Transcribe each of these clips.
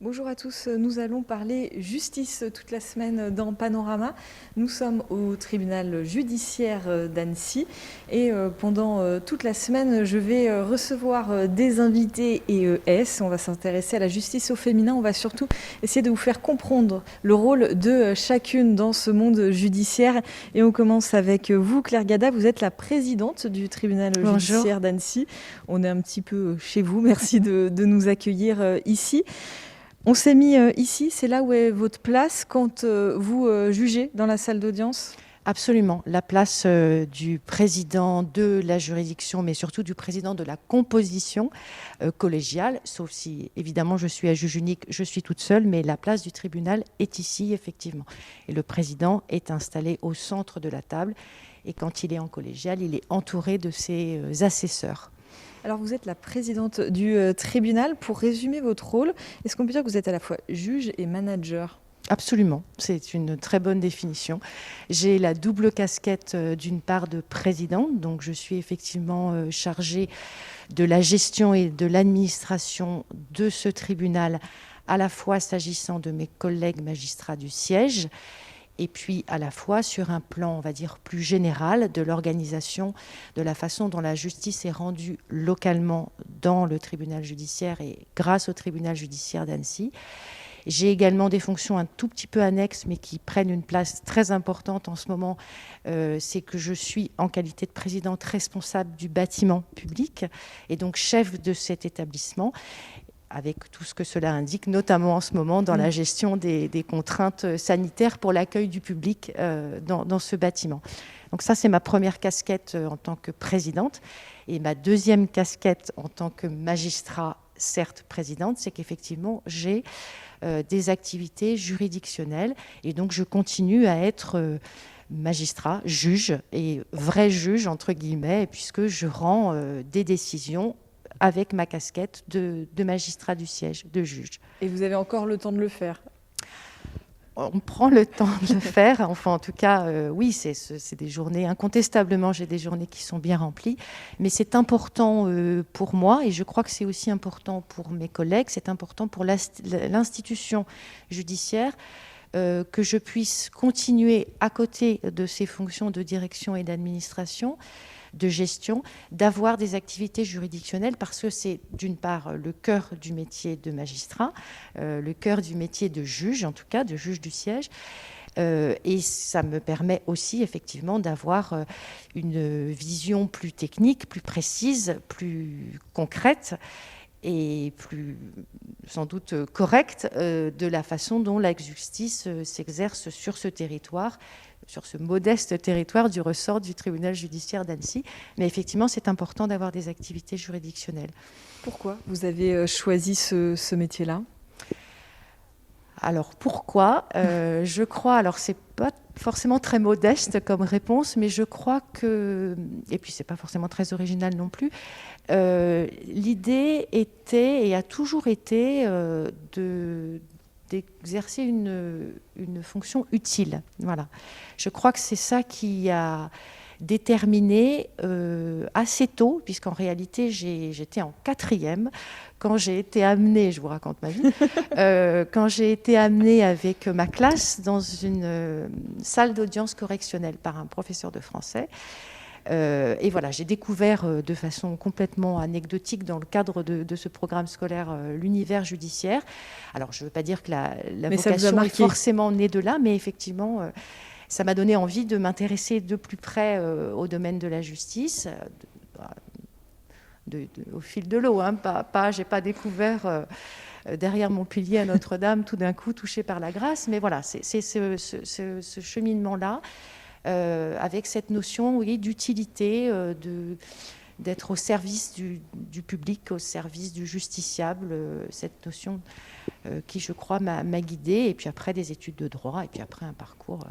Bonjour à tous, nous allons parler justice toute la semaine dans Panorama. Nous sommes au tribunal judiciaire d'Annecy et pendant toute la semaine, je vais recevoir des invités EES. On va s'intéresser à la justice au féminin. On va surtout essayer de vous faire comprendre le rôle de chacune dans ce monde judiciaire. Et on commence avec vous, Claire Gada. Vous êtes la présidente du tribunal judiciaire d'Annecy. On est un petit peu chez vous. Merci de nous accueillir ici. On s'est mis ici, c'est là où est votre place quand vous jugez dans la salle d'audience ? Absolument. La place du président de la juridiction, mais surtout du président de la composition collégiale, sauf si, évidemment, je suis à juge unique, je suis toute seule, mais la place du tribunal est ici, effectivement. Et le président est installé au centre de la table, et quand il est en collégial, il est entouré de ses assesseurs. Alors vous êtes la présidente du tribunal. Pour résumer votre rôle, est-ce qu'on peut dire que vous êtes à la fois juge et manager ? Absolument, c'est une très bonne définition. J'ai la double casquette d'une part de présidente, donc je suis effectivement chargée de la gestion et de l'administration de ce tribunal, à la fois s'agissant de mes collègues magistrats du siège, et puis à la fois sur un plan, on va dire, plus général de l'organisation, de la façon dont la justice est rendue localement dans le tribunal judiciaire et grâce au tribunal judiciaire d'Annecy. J'ai également des fonctions un tout petit peu annexes, mais qui prennent une place très importante en ce moment. C'est que je suis, en qualité de présidente, responsable du bâtiment public et donc chef de cet établissement, avec tout ce que cela indique, notamment en ce moment dans la gestion des contraintes sanitaires pour l'accueil du public dans ce bâtiment. Donc ça, c'est ma première casquette en tant que présidente. Et ma deuxième casquette en tant que magistrat, certes présidente, c'est qu'effectivement, j'ai des activités juridictionnelles. Et donc, je continue à être magistrat, juge, et vrai juge, entre guillemets, puisque je rends des décisions avec ma casquette de magistrat du siège, de juge. Et vous avez encore le temps de le faire ? On prend le temps de le faire. Enfin, en tout cas, oui, c'est des journées, incontestablement, j'ai des journées qui sont bien remplies. Mais c'est important pour moi, et je crois que c'est aussi important pour mes collègues, c'est important pour l'institution judiciaire, que je puisse continuer à côté de ces fonctions de direction et d'administration, de gestion, d'avoir des activités juridictionnelles parce que c'est d'une part le cœur du métier de magistrat, le cœur du métier de juge, en tout cas de juge du siège, et ça me permet aussi effectivement d'avoir une vision plus technique, plus précise, plus concrète et plus sans doute correcte de la façon dont la justice s'exerce sur ce territoire, sur ce modeste territoire du ressort du tribunal judiciaire d'Annecy. Mais effectivement, c'est important d'avoir des activités juridictionnelles. Pourquoi vous avez choisi ce métier-là ? Alors pourquoi je crois, alors c'est pas forcément très modeste comme réponse, mais je crois que, et puis c'est pas forcément très original non plus, l'idée était et a toujours été d'exercer une fonction utile. Voilà. Je crois que c'est ça qui a déterminé assez tôt, puisqu'en réalité j'étais en 4e, quand j'ai été amenée, je vous raconte ma vie, quand j'ai été amenée avec ma classe dans une salle d'audience correctionnelle par un professeur de français. Et voilà, j'ai découvert de façon complètement anecdotique dans le cadre de ce programme scolaire l'univers judiciaire. Alors, je ne veux pas dire que la vocation est forcément née de là, mais effectivement, ça m'a donné envie de m'intéresser de plus près au domaine de la justice, au fil de l'eau. Hein, j'ai pas découvert derrière Montpellier à Notre-Dame tout d'un coup touché par la grâce, mais voilà, c'est ce cheminement-là. Avec cette notion, oui, d'utilité, d'être au service du public, au service du justiciable, cette notion qui, je crois, m'a guidée, et puis après des études de droit, et puis après un parcours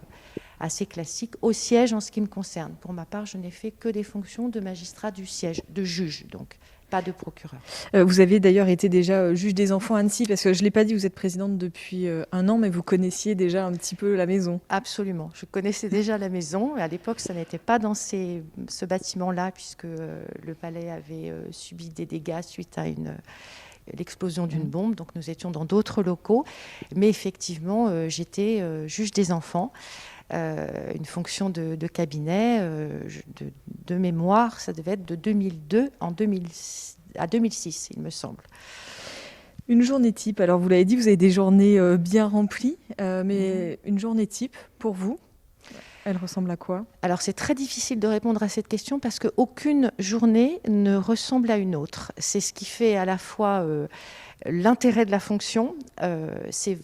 assez classique au siège en ce qui me concerne. Pour ma part, je n'ai fait que des fonctions de magistrat du siège, de juge, donc pas de procureur. Vous avez d'ailleurs été déjà juge des enfants à Annecy, parce que je ne l'ai pas dit, vous êtes présidente depuis 1 an, mais vous connaissiez déjà un petit peu la maison. Absolument, je connaissais déjà la maison. À l'époque, ça n'était pas dans ce bâtiment-là, puisque le palais avait subi des dégâts suite à l'explosion d'une bombe, donc nous étions dans d'autres locaux. Mais effectivement, j'étais juge des enfants. Une fonction de cabinet, de mémoire, ça devait être de 2002 à 2006, il me semble. Une journée type, alors vous l'avez dit, vous avez des journées bien remplies, mais une journée type pour vous, elle ressemble à quoi? Alors c'est très difficile de répondre à cette question parce qu'aucune journée ne ressemble à une autre. C'est ce qui fait à la fois l'intérêt de la fonction, c'est,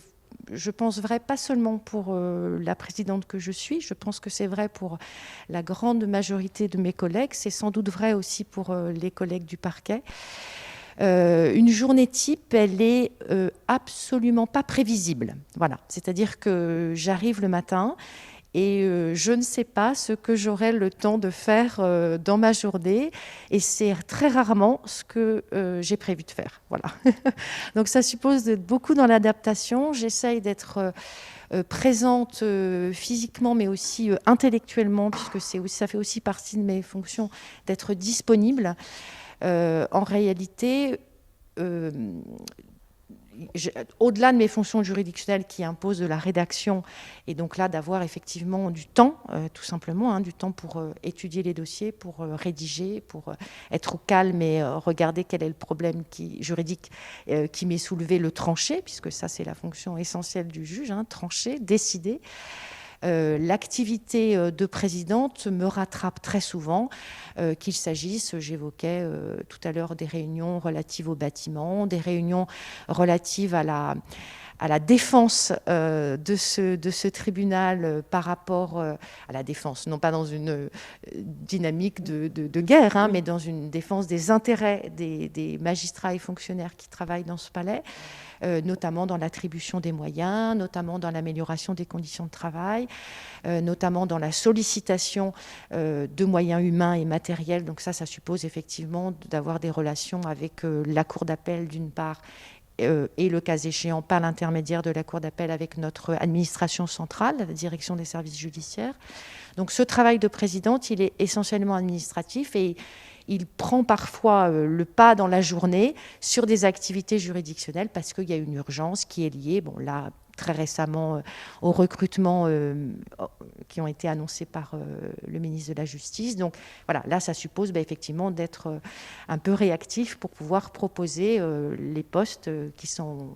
je pense, vrai pas seulement pour la présidente que je suis, je pense que c'est vrai pour la grande majorité de mes collègues, c'est sans doute vrai aussi pour les collègues du parquet. Une journée type, elle est absolument pas prévisible. Voilà, c'est-à-dire que j'arrive le matin et je ne sais pas ce que j'aurai le temps de faire dans ma journée, et c'est très rarement ce que j'ai prévu de faire. Voilà. Donc ça suppose d'être beaucoup dans l'adaptation. J'essaye d'être présente physiquement, mais aussi intellectuellement, puisque ça fait aussi partie de mes fonctions, d'être disponible. En réalité, au-delà de mes fonctions juridictionnelles qui imposent de la rédaction, et donc là d'avoir effectivement du temps, tout simplement, du temps pour étudier les dossiers, pour rédiger, pour être au calme et regarder quel est le problème juridique qui m'est soulevé, le trancher, puisque ça c'est la fonction essentielle du juge, trancher, décider. L'activité de présidente me rattrape très souvent, qu'il s'agisse, j'évoquais tout à l'heure, des réunions relatives au bâtiment, des réunions relatives à la défense de ce tribunal par rapport à la défense, non pas dans une dynamique de guerre, mais dans une défense des intérêts des magistrats et fonctionnaires qui travaillent dans ce palais, notamment dans l'attribution des moyens, notamment dans l'amélioration des conditions de travail, notamment dans la sollicitation de moyens humains et matériels. Donc ça suppose effectivement d'avoir des relations avec la Cour d'appel d'une part, et le cas échéant par l'intermédiaire de la Cour d'appel avec notre administration centrale, la direction des services judiciaires. Donc ce travail de présidente, il est essentiellement administratif et il prend parfois le pas dans la journée sur des activités juridictionnelles parce qu'il y a une urgence qui est liée, là très récemment, aux recrutements qui ont été annoncés par le ministre de la Justice. Donc voilà, là ça suppose effectivement d'être un peu réactif pour pouvoir proposer les postes qui sont,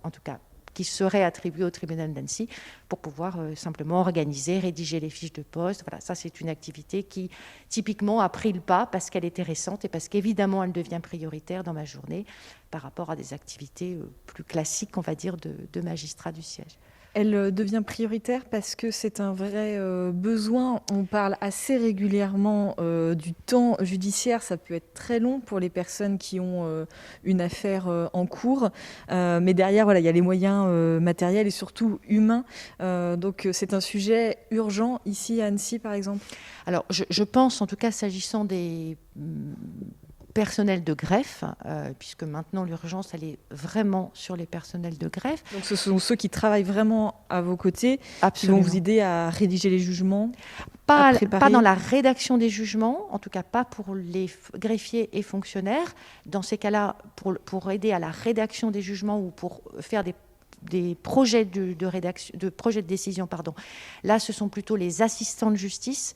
en tout cas, qui seraient attribués au tribunal d'Annecy pour pouvoir simplement organiser, rédiger les fiches de poste. Voilà, ça c'est une activité qui typiquement a pris le pas parce qu'elle était récente et parce qu'évidemment elle devient prioritaire dans ma journée par rapport à des activités plus classiques, on va dire, de magistrat du siège. Elle devient prioritaire parce que c'est un vrai besoin. On parle assez régulièrement du temps judiciaire. Ça peut être très long pour les personnes qui ont une affaire en cours. Mais derrière, il y a les moyens matériels et surtout humains. Donc c'est un sujet urgent ici à Annecy, par exemple. Alors je pense, en tout cas s'agissant des personnels de greffe, puisque maintenant l'urgence elle est vraiment sur les personnels de greffe. Donc ce sont ceux qui travaillent vraiment à vos côtés, Absolument. qui vont vous aider à rédiger les jugements, pas dans la rédaction des jugements, en tout cas pas pour les greffiers et fonctionnaires. Dans ces cas-là, pour aider à la rédaction des jugements ou pour faire des projets de projets de décision, là ce sont plutôt les assistants de justice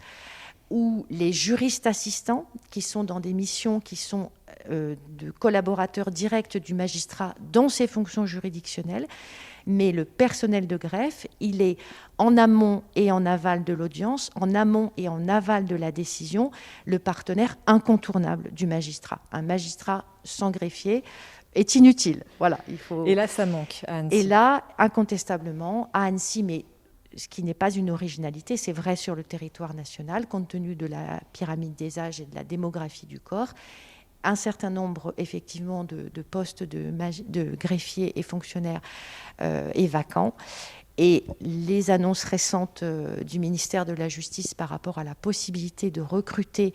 ou les juristes assistants qui sont dans des missions qui sont de collaborateurs directs du magistrat dans ses fonctions juridictionnelles. Mais le personnel de greffe, il est en amont et en aval de l'audience, en amont et en aval de la décision, le partenaire incontournable du magistrat. Un magistrat sans greffier est inutile. Voilà, Et là, ça manque à Annecy. Et là, incontestablement, à Annecy, mais ce qui n'est pas une originalité, c'est vrai sur le territoire national, compte tenu de la pyramide des âges et de la démographie du corps, un certain nombre, effectivement, de postes de greffiers et fonctionnaires est vacant. Et les annonces récentes du ministère de la Justice par rapport à la possibilité de recruter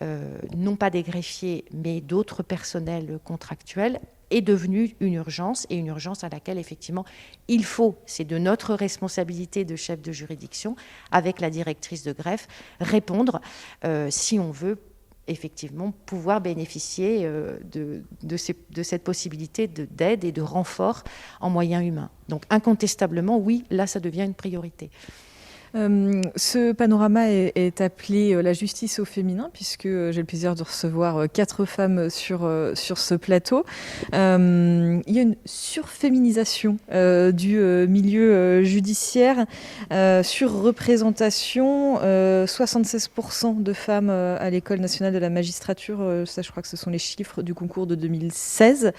non pas des greffiers, mais d'autres personnels contractuels, est devenue une urgence, et une urgence à laquelle, effectivement, il faut, c'est de notre responsabilité de chef de juridiction, avec la directrice de greffe, répondre si on veut effectivement pouvoir bénéficier de cette possibilité d'aide et de renfort en moyens humains. Donc incontestablement, oui, là, ça devient une priorité. Ce panorama est appelé la justice au féminin, puisque j'ai le plaisir de recevoir 4 femmes sur ce plateau. Il y a une surféminisation du milieu judiciaire, surreprésentation, 76% de femmes à l'École nationale de la magistrature, ça je crois que ce sont les chiffres du concours de 2016.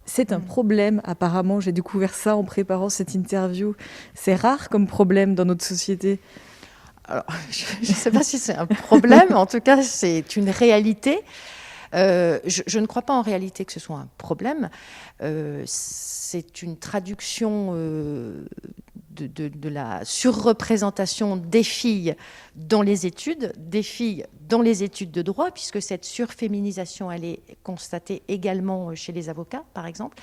C'est un problème, apparemment, j'ai découvert ça en préparant cette interview. C'est rare comme problème dans notre société. Alors, je ne sais pas si c'est un problème, en tout cas, c'est une réalité. Je ne crois pas en réalité que ce soit un problème. C'est une traduction de la surreprésentation des filles dans les études, de droit, puisque cette surféminisation, elle est constatée également chez les avocats, par exemple,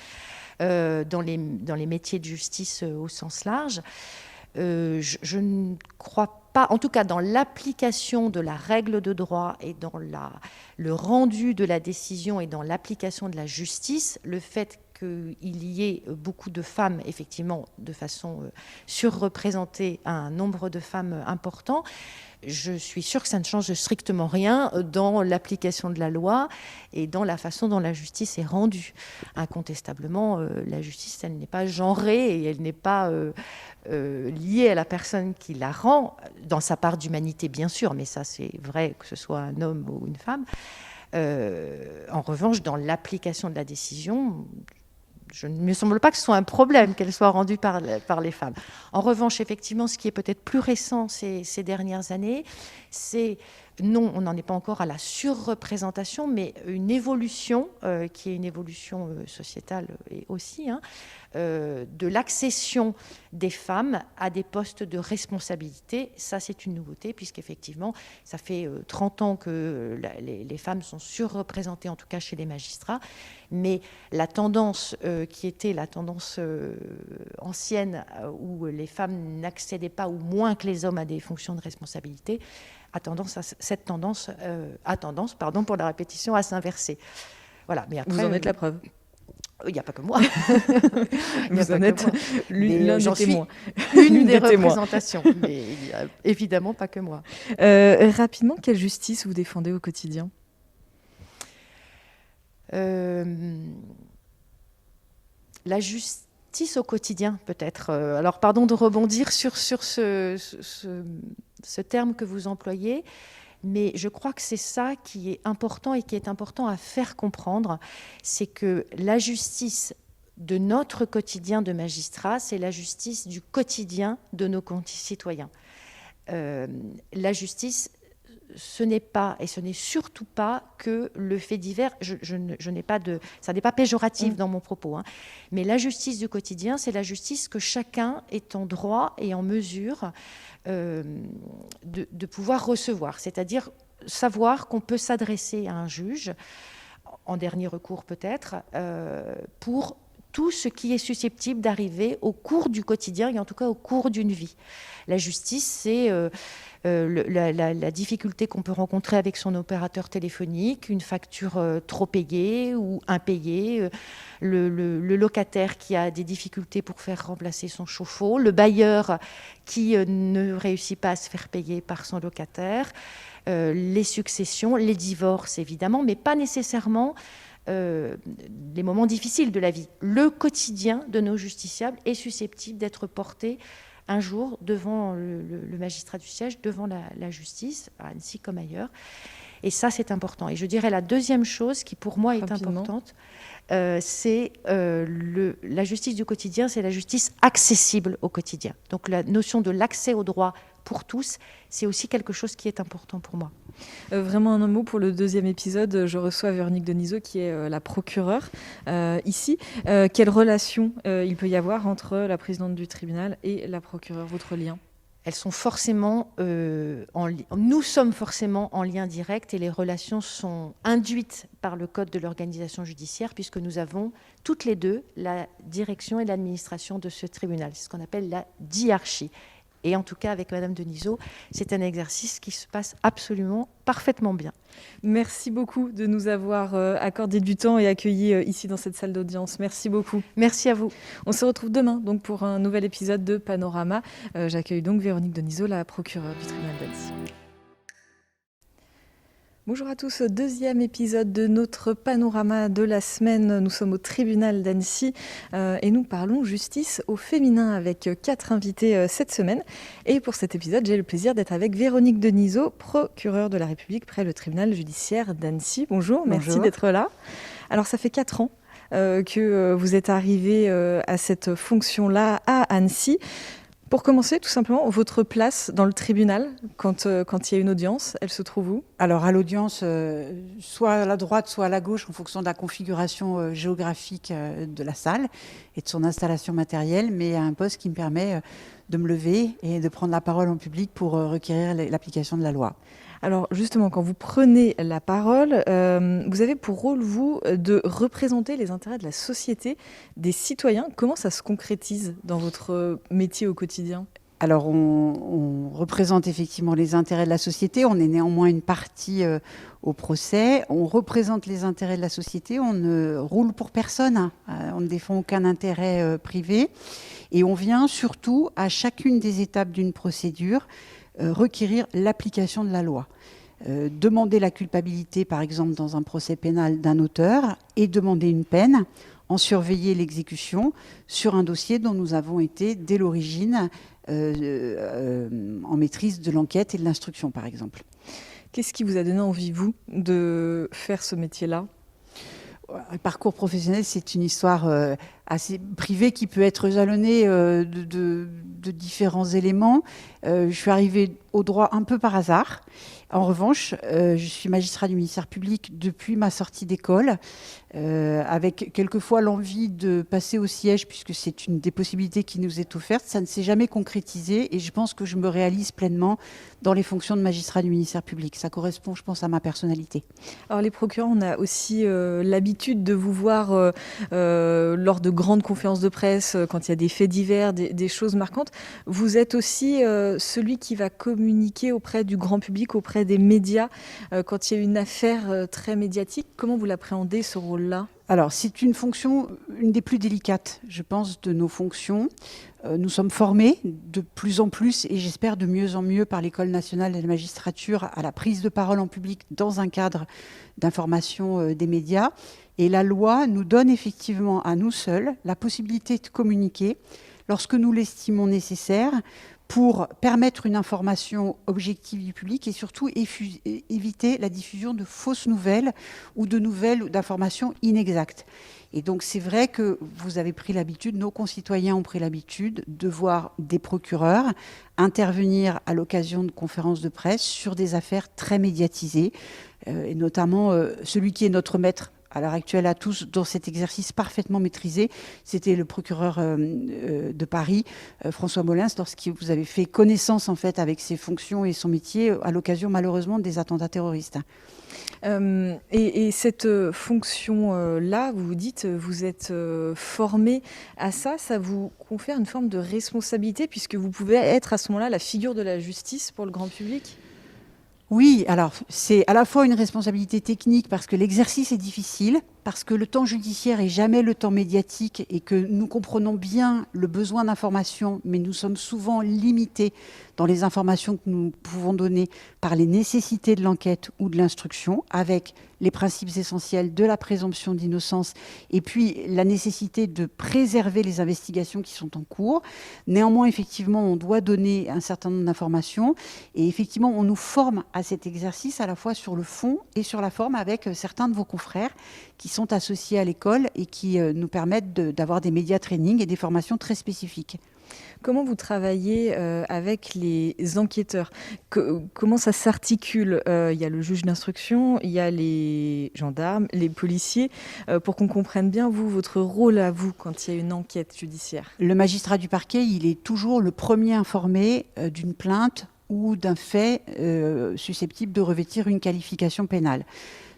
dans les métiers de justice au sens large. Je ne crois pas, en tout cas dans l'application de la règle de droit et dans le rendu de la décision et dans l'application de la justice, le fait qu'il y ait beaucoup de femmes, effectivement, de façon surreprésentée, un nombre de femmes important, je suis sûre que ça ne change strictement rien dans l'application de la loi et dans la façon dont la justice est rendue. Incontestablement, la justice, elle n'est pas genrée et elle n'est pas liée à la personne qui la rend, dans sa part d'humanité, bien sûr, mais ça, c'est vrai que ce soit un homme ou une femme. En revanche, dans l'application de la décision, je ne me semble pas que ce soit un problème qu'elle soit rendue par les femmes. En revanche, effectivement, ce qui est peut-être plus récent ces dernières années, c'est, non, on n'en est pas encore à la surreprésentation, mais une évolution, qui est une évolution sociétale et aussi, de l'accession des femmes à des postes de responsabilité. Ça, c'est une nouveauté, puisqu'effectivement, ça fait 30 ans que les femmes sont surreprésentées, en tout cas chez les magistrats, mais la tendance qui était la tendance ancienne, où les femmes n'accédaient pas, ou moins que les hommes, à des fonctions de responsabilité, cette tendance, pardon pour la répétition, à s'inverser. Voilà. Mais après, vous en êtes la preuve. Il n'y a pas que moi. Vous en êtes l'un des témoins. Une des représentations, mais il n'y a évidemment pas que moi. Rapidement, quelle justice vous défendez au quotidien ? La justice au quotidien, peut-être. Alors, pardon de rebondir sur ce terme que vous employez, mais je crois que c'est ça qui est important et qui est important à faire comprendre, c'est que la justice de notre quotidien de magistrat, c'est la justice du quotidien de nos concitoyens. La justice, ce n'est pas, et ce n'est surtout pas que le fait divers, ça n'est pas péjoratif dans mon propos, mais la justice du quotidien, c'est la justice que chacun est en droit et en mesure de pouvoir recevoir, c'est-à-dire savoir qu'on peut s'adresser à un juge, en dernier recours peut-être, pour tout ce qui est susceptible d'arriver au cours du quotidien, et en tout cas au cours d'une vie. La justice, c'est la difficulté qu'on peut rencontrer avec son opérateur téléphonique, une facture trop payée ou impayée, le locataire qui a des difficultés pour faire remplacer son chauffe-eau, le bailleur qui ne réussit pas à se faire payer par son locataire, les successions, les divorces évidemment, mais pas nécessairement les moments difficiles de la vie. Le quotidien de nos justiciables est susceptible d'être porté un jour devant le magistrat du siège, devant la justice, à Annecy comme ailleurs. Et ça, c'est important. Et je dirais la deuxième chose qui, pour moi, est importante, c'est la justice du quotidien, c'est la justice accessible au quotidien. Donc la notion de l'accès au droit pour tous, c'est aussi quelque chose qui est important pour moi. Vraiment un mot pour le deuxième épisode. Je reçois Véronique Denisot, qui est la procureure ici. Quelle relation il peut y avoir entre la présidente du tribunal et la procureure, votre lien ? elles sont forcément nous sommes forcément en lien direct et les relations sont induites par le code de l'organisation judiciaire puisque nous avons toutes les deux la direction et l'administration de ce tribunal. C'est ce qu'on appelle la diarchie. Et en tout cas, avec Madame Denisot, c'est un exercice qui se passe absolument parfaitement bien. Merci beaucoup de nous avoir accordé du temps et accueillis ici dans cette salle d'audience. Merci beaucoup. Merci à vous. On se retrouve demain donc, pour un nouvel épisode de Panorama. J'accueille donc Véronique Denisot, la procureure du tribunal d'Annecy. Bonjour à tous, deuxième épisode de notre panorama de la semaine. Nous sommes au tribunal d'Annecy et nous parlons justice au féminin avec 4 invités cette semaine. Et pour cet épisode, j'ai le plaisir d'être avec Véronique Denisot, procureure de la République près le tribunal judiciaire d'Annecy. Bonjour, merci d'être là. Alors ça fait 4 ans que vous êtes arrivée à cette fonction-là à Annecy. Pour commencer, tout simplement, votre place dans le tribunal, quand il y a une audience, elle se trouve où ? Alors à l'audience, soit à la droite, soit à la gauche, en fonction de la configuration géographique de la salle et de son installation matérielle, mais à un poste qui me permet de me lever et de prendre la parole en public pour requérir l'application de la loi. Alors justement, quand vous prenez la parole, vous avez pour rôle, vous, de représenter les intérêts de la société, des citoyens. Comment ça se concrétise dans votre métier au quotidien ? Alors on représente effectivement les intérêts de la société, on est néanmoins une partie au procès, on représente les intérêts de la société, on ne roule pour personne, on ne défend aucun intérêt privé et on vient surtout à chacune des étapes d'une procédure requérir l'application de la loi. Demander la culpabilité, par exemple, dans un procès pénal d'un auteur et demander une peine, en surveiller l'exécution sur un dossier dont nous avons été, dès l'origine, en maîtrise de l'enquête et de l'instruction, par exemple. Qu'est-ce qui vous a donné envie, vous, de faire ce métier-là ? Le parcours professionnel, c'est une histoire assez privée qui peut être jalonnée de différents éléments. Je suis arrivée au droit un peu par hasard. En revanche, je suis magistrat du ministère public depuis ma sortie d'école, avec quelquefois l'envie de passer au siège, puisque c'est une des possibilités qui nous est offerte. Ça ne s'est jamais concrétisé et je pense que je me réalise pleinement dans les fonctions de magistrat du ministère public. Ça correspond, je pense, à ma personnalité. Alors les procureurs, on a aussi l'habitude de vous voir lors de grandes conférences de presse, quand il y a des faits divers, des choses marquantes. Vous êtes aussi celui qui va communiquer auprès du grand public, auprès des médias, quand il y a une affaire très médiatique. Comment vous l'appréhendez, ce rôle-là ? Alors, c'est une fonction, une des plus délicates, je pense, de nos fonctions. Nous sommes formés de plus en plus, et j'espère de mieux en mieux, par l'École nationale de la magistrature à la prise de parole en public dans un cadre d'information des médias. Et la loi nous donne effectivement à nous seuls la possibilité de communiquer lorsque nous l'estimons nécessaire pour permettre une information objective du public et surtout éviter la diffusion de fausses nouvelles ou de nouvelles ou d'informations inexactes. Et donc c'est vrai que vous avez pris l'habitude, nos concitoyens ont pris l'habitude de voir des procureurs intervenir à l'occasion de conférences de presse sur des affaires très médiatisées, et notamment celui qui est notre maître à l'heure actuelle à tous dans cet exercice parfaitement maîtrisé, c'était le procureur de Paris, François Molins, lorsque vous avez fait connaissance en fait avec ses fonctions et son métier à l'occasion malheureusement des attentats terroristes. Et cette fonction-là, vous dites, vous êtes formé à ça, ça vous confère une forme de responsabilité puisque vous pouvez être à ce moment-là la figure de la justice pour le grand public ? Oui, alors c'est à la fois une responsabilité technique parce que l'exercice est difficile, parce que le temps judiciaire est jamais le temps médiatique et que nous comprenons bien le besoin d'information, mais nous sommes souvent limités dans les informations que nous pouvons donner par les nécessités de l'enquête ou de l'instruction, avec les principes essentiels de la présomption d'innocence et puis la nécessité de préserver les investigations qui sont en cours. Néanmoins, effectivement, on doit donner un certain nombre d'informations et effectivement, on nous forme à cet exercice à la fois sur le fond et sur la forme avec certains de vos confrères qui sont associés à l'école et qui nous permettent d'avoir des média training et des formations très spécifiques. Comment vous travaillez avec les enquêteurs? Comment ça s'articule? Il y a le juge d'instruction, il y a les gendarmes, les policiers. Pour qu'on comprenne bien, votre rôle à vous quand il y a une enquête judiciaire. Le magistrat du parquet, il est toujours le premier informé d'une plainte ou d'un fait susceptible de revêtir une qualification pénale.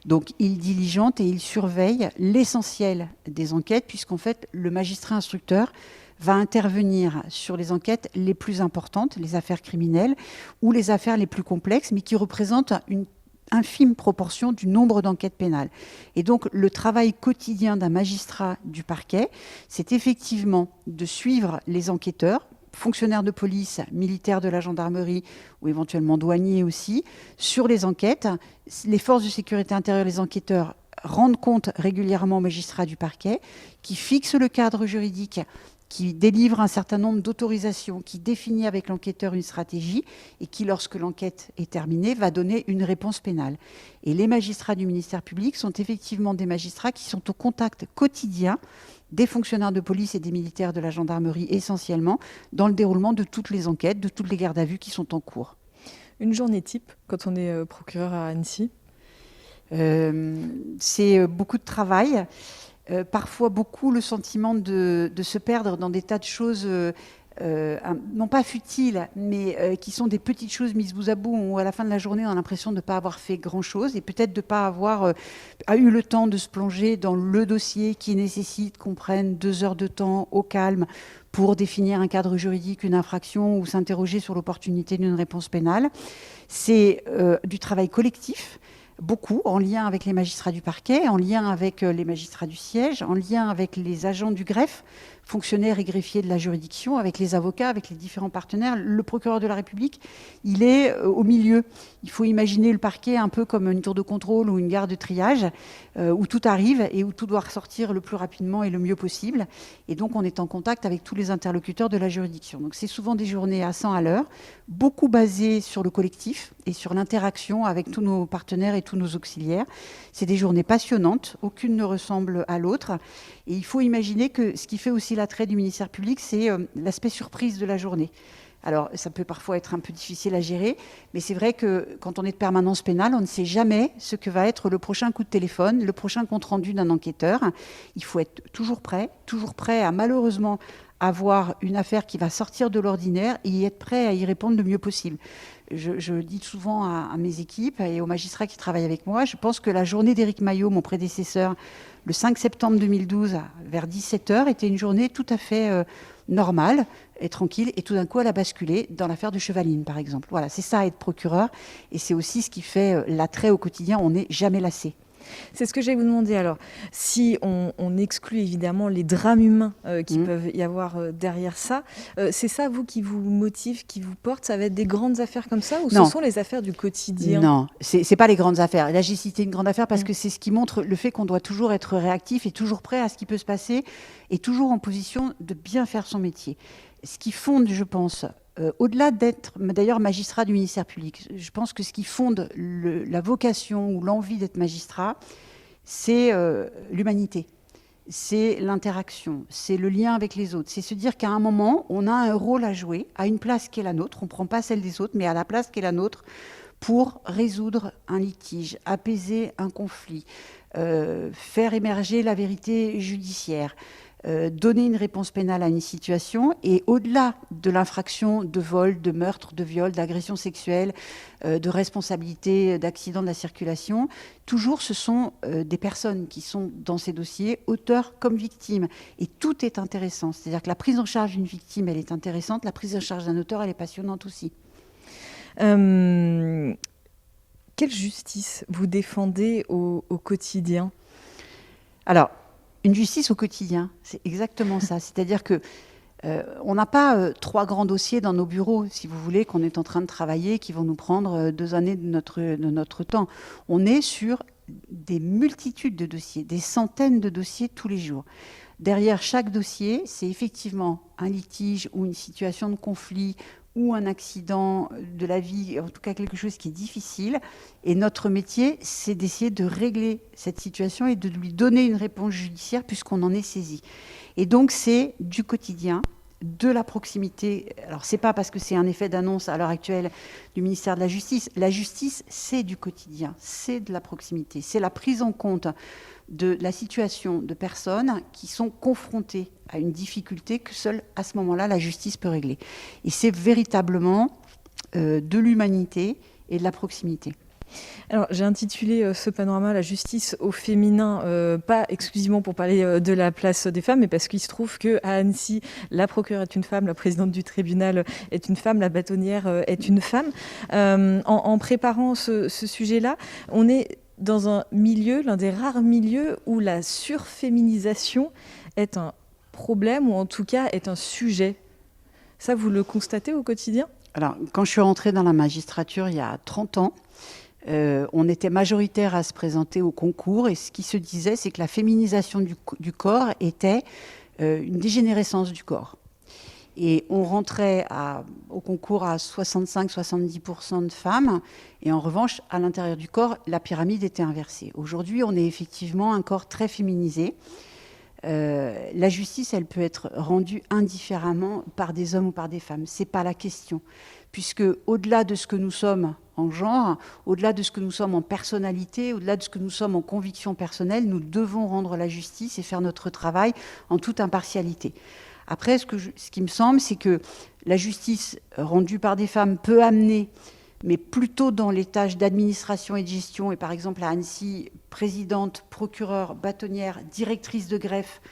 Donc il diligente et il surveille l'essentiel des enquêtes, puisqu'en fait le magistrat instructeur va intervenir sur les enquêtes les plus importantes, les affaires criminelles ou les affaires les plus complexes, mais qui représentent une infime proportion du nombre d'enquêtes pénales. Et donc le travail quotidien d'un magistrat du parquet, c'est effectivement de suivre les enquêteurs, fonctionnaires de police, militaires de la gendarmerie ou éventuellement douaniers aussi, sur les enquêtes. Les forces de sécurité intérieure, les enquêteurs rendent compte régulièrement aux magistrats du parquet, qui fixent le cadre juridique, qui délivre un certain nombre d'autorisations, qui définit avec l'enquêteur une stratégie et qui, lorsque l'enquête est terminée, va donner une réponse pénale. Et les magistrats du ministère public sont effectivement des magistrats qui sont au contact quotidien des fonctionnaires de police et des militaires de la gendarmerie essentiellement, dans le déroulement de toutes les enquêtes, de toutes les gardes à vue qui sont en cours. Une journée type quand on est procureur à Annecy? C'est beaucoup de travail. Parfois beaucoup le sentiment de se perdre dans des tas de choses, non pas futiles, mais qui sont des petites choses mises bout à bout, où à la fin de la journée, on a l'impression de ne pas avoir fait grand-chose et peut-être de ne pas avoir eu le temps de se plonger dans le dossier qui nécessite qu'on prenne 2 heures de temps au calme pour définir un cadre juridique, une infraction ou s'interroger sur l'opportunité d'une réponse pénale. C'est du travail collectif, beaucoup en lien avec les magistrats du parquet, en lien avec les magistrats du siège, en lien avec les agents du greffe, fonctionnaires et greffiers de la juridiction, avec les avocats, avec les différents partenaires. Le procureur de la République, il est au milieu. Il faut imaginer le parquet un peu comme une tour de contrôle ou une gare de triage, où tout arrive et où tout doit ressortir le plus rapidement et le mieux possible. Et donc, on est en contact avec tous les interlocuteurs de la juridiction. Donc, c'est souvent des journées à 100 à l'heure, beaucoup basées sur le collectif et sur l'interaction avec tous nos partenaires et tous nos auxiliaires. C'est des journées passionnantes, aucune ne ressemble à l'autre. Et il faut imaginer que ce qui fait aussi l'attrait du ministère public, c'est l'aspect surprise de la journée. Alors, ça peut parfois être un peu difficile à gérer, mais c'est vrai que quand on est de permanence pénale, on ne sait jamais ce que va être le prochain coup de téléphone, le prochain compte-rendu d'un enquêteur. Il faut être toujours prêt à malheureusement avoir une affaire qui va sortir de l'ordinaire et être prêt à y répondre le mieux possible. Je dis souvent à mes équipes et aux magistrats qui travaillent avec moi, je pense que la journée d'Éric Maillot, mon prédécesseur, le 5 septembre 2012, vers 17h, était une journée tout à fait normale et tranquille. Et tout d'un coup, elle a basculé dans l'affaire de Chevaline, par exemple. Voilà, c'est ça, être procureur. Et c'est aussi ce qui fait l'attrait au quotidien. On n'est jamais lassé. C'est ce que j'allais vous demander. Alors, si on exclut évidemment les drames humains qui peuvent y avoir derrière ça, c'est ça, vous, qui vous motive, qui vous porte? Ça va être des grandes affaires comme ça, ou Non. Ce sont les affaires du quotidien? Non, c'est pas les grandes affaires. Là, j'ai cité une grande affaire parce que c'est ce qui montre le fait qu'on doit toujours être réactif et toujours prêt à ce qui peut se passer et toujours en position de bien faire son métier. Ce qui fonde, je pense, au-delà d'être d'ailleurs magistrat du ministère public, je pense que ce qui fonde la vocation ou l'envie d'être magistrat, c'est l'humanité, c'est l'interaction, c'est le lien avec les autres. C'est se dire qu'à un moment, on a un rôle à jouer, à une place qui est la nôtre. On ne prend pas celle des autres, mais à la place qui est la nôtre pour résoudre un litige, apaiser un conflit, faire émerger la vérité judiciaire, donner une réponse pénale à une situation. Et au-delà de l'infraction de vol, de meurtre, de viol, d'agression sexuelle, de responsabilité, d'accident de la circulation, toujours ce sont des personnes qui sont dans ces dossiers, auteurs comme victimes. Et tout est intéressant. C'est-à-dire que la prise en charge d'une victime, elle est intéressante. La prise en charge d'un auteur, elle est passionnante aussi. Quelle justice vous défendez au quotidien? Alors, une justice au quotidien, c'est exactement ça. C'est-à-dire que on n'a pas 3 grands dossiers dans nos bureaux, si vous voulez, qu'on est en train de travailler, qui vont nous prendre 2 années de notre temps. On est sur des multitudes de dossiers, des centaines de dossiers tous les jours. Derrière chaque dossier, c'est effectivement un litige ou une situation de conflit ou un accident de la vie, en tout cas quelque chose qui est difficile. Et notre métier, c'est d'essayer de régler cette situation et de lui donner une réponse judiciaire puisqu'on en est saisi. Et donc, c'est du quotidien, de la proximité. Alors, c'est pas parce que c'est un effet d'annonce à l'heure actuelle du ministère de la Justice. La justice, c'est du quotidien, c'est de la proximité, c'est la prise en compte de la situation de personnes qui sont confrontées à une difficulté que seule, à ce moment-là, la justice peut régler. Et c'est véritablement de l'humanité et de la proximité. Alors, j'ai intitulé ce panorama « La justice au féminin », pas exclusivement pour parler de la place des femmes, mais parce qu'il se trouve qu'à Annecy, la procureure est une femme, la présidente du tribunal est une femme, la bâtonnière est une femme. En préparant ce sujet-là, on est dans un milieu, l'un des rares milieux où la surféminisation est un problème, ou en tout cas est un sujet. Ça, vous le constatez au quotidien ? Alors, quand je suis rentrée dans la magistrature il y a 30 ans, on était majoritaire à se présenter au concours, et ce qui se disait, c'est que la féminisation du corps était une dégénérescence du corps. Et on rentrait au concours à 65-70% de femmes, et en revanche, à l'intérieur du corps, la pyramide était inversée. Aujourd'hui, on est effectivement un corps très féminisé. La justice, elle peut être rendue indifféremment par des hommes ou par des femmes. C'est pas la question, puisque au-delà de ce que nous sommes en genre, au-delà de ce que nous sommes en personnalité, au-delà de ce que nous sommes en conviction personnelle, nous devons rendre la justice et faire notre travail en toute impartialité. Après, ce qui me semble, c'est que la justice rendue par des femmes peut amener, mais plutôt dans les tâches d'administration et de gestion, et par exemple à Annecy, présidente, procureure, bâtonnière, directrice de greffe,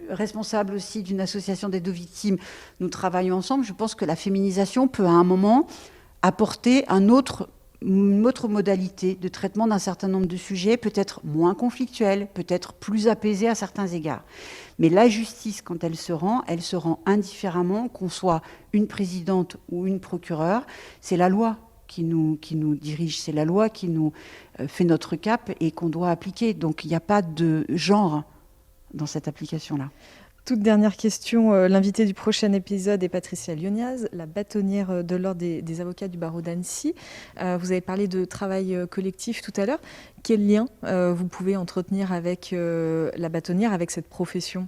responsable aussi d'une association d'aide aux victimes, nous travaillons ensemble. Je pense que la féminisation peut à un moment apporter une autre modalité de traitement d'un certain nombre de sujets, peut-être moins conflictuels, peut-être plus apaisés à certains égards. Mais la justice, quand elle se rend indifféremment, qu'on soit une présidente ou une procureure. C'est la loi qui nous dirige, c'est la loi qui nous fait notre cap et qu'on doit appliquer. Donc il n'y a pas de genre dans cette application-là. Toute dernière question, l'invitée du prochain épisode est Patricia Lionniaz, la bâtonnière de l'Ordre des avocats du barreau d'Annecy. Vous avez parlé de travail collectif tout à l'heure. Quel lien vous pouvez entretenir avec la bâtonnière, avec cette profession ?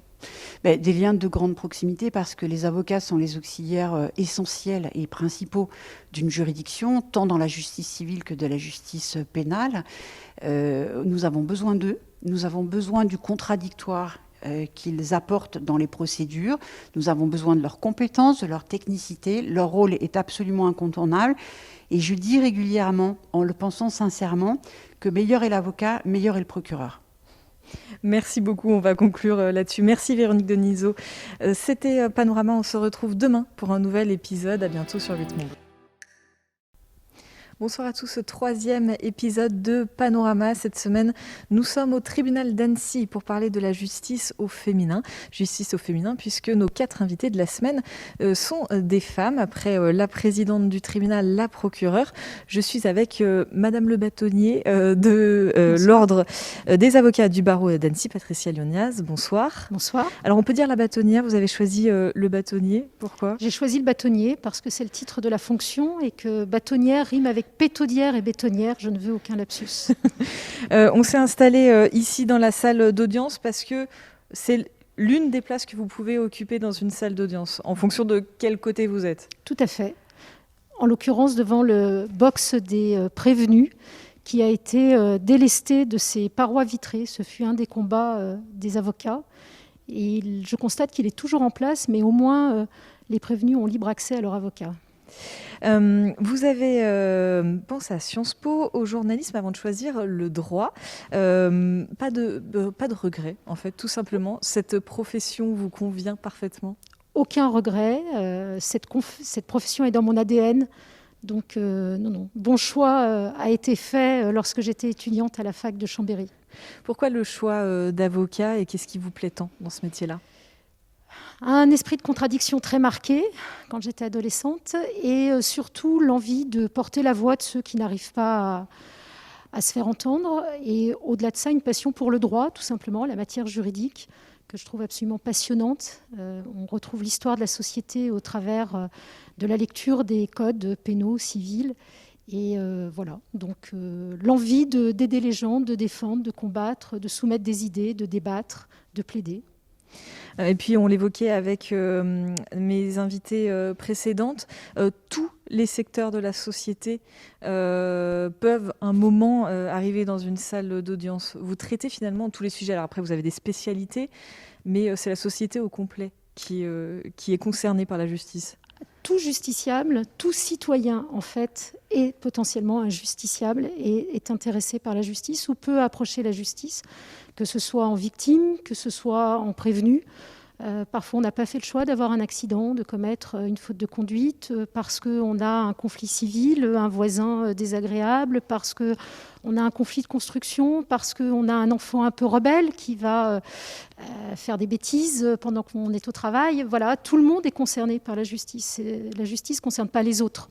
Des liens de grande proximité, parce que les avocats sont les auxiliaires essentiels et principaux d'une juridiction, tant dans la justice civile que de la justice pénale. Nous avons besoin d'eux, nous avons besoin du contradictoire qu'ils apportent dans les procédures. Nous avons besoin de leurs compétences, de leur technicité. Leur rôle est absolument incontournable. Et je dis régulièrement, en le pensant sincèrement, que meilleur est l'avocat, meilleur est le procureur. Merci beaucoup, on va conclure là-dessus. Merci Véronique Denisot. C'était Panorama, on se retrouve demain pour un nouvel épisode. À bientôt sur Vite Monde. Bonsoir à tous, ce troisième épisode de Panorama. Cette semaine, nous sommes au tribunal d'Annecy pour parler de la justice au féminin. Justice au féminin, puisque nos 4 invités de la semaine sont des femmes. Après la présidente du tribunal, la procureure, je suis avec Madame le bâtonnier de l'Ordre des avocats du barreau d'Annecy, Patricia Lionniaz. Bonsoir. Bonsoir. Alors on peut dire la bâtonnière, vous avez choisi le bâtonnier. Pourquoi ? J'ai choisi le bâtonnier parce que c'est le titre de la fonction et que bâtonnière rime avec pétaudière et bétonnière, je ne veux aucun lapsus. On s'est installé ici dans la salle d'audience parce que c'est l'une des places que vous pouvez occuper dans une salle d'audience, en fonction de quel côté vous êtes. Tout à fait. En l'occurrence, devant le box des prévenus, qui a été délesté de ses parois vitrées. Ce fut un des combats des avocats. Et je constate qu'il est toujours en place, mais au moins les prévenus ont libre accès à leur avocat. Vous avez pensé à Sciences Po, au journalisme avant de choisir le droit. Pas de regret, en fait, tout simplement. Cette profession vous convient parfaitement ? Aucun regret. Cette profession est dans mon ADN. Donc, non. Bon choix a été fait lorsque j'étais étudiante à la fac de Chambéry. Pourquoi le choix d'avocat et qu'est-ce qui vous plaît tant dans ce métier-là ? Un esprit de contradiction très marqué quand j'étais adolescente et surtout l'envie de porter la voix de ceux qui n'arrivent pas à se faire entendre. Et au-delà de ça, une passion pour le droit, tout simplement, la matière juridique, que je trouve absolument passionnante. On retrouve l'histoire de la société au travers de la lecture des codes pénaux, civils. Et voilà, donc l'envie d'aider les gens, de défendre, de combattre, de soumettre des idées, de débattre, de plaider. Et puis on l'évoquait avec mes invitées précédentes, tous les secteurs de la société peuvent un moment arriver dans une salle d'audience. Vous traitez finalement tous les sujets. Alors après, vous avez des spécialités, mais c'est la société au complet qui est concernée par la justice. Tout justiciable, tout citoyen en fait est potentiellement un justiciable et est intéressé par la justice ou peut approcher la justice, que ce soit en victime, que ce soit en prévenu. Parfois, on n'a pas fait le choix d'avoir un accident, de commettre une faute de conduite, parce qu'on a un conflit civil, un voisin désagréable, parce qu'on a un conflit de construction, parce qu'on a un enfant un peu rebelle qui va faire des bêtises pendant qu'on est au travail. Voilà, tout le monde est concerné par la justice. La justice ne concerne pas les autres.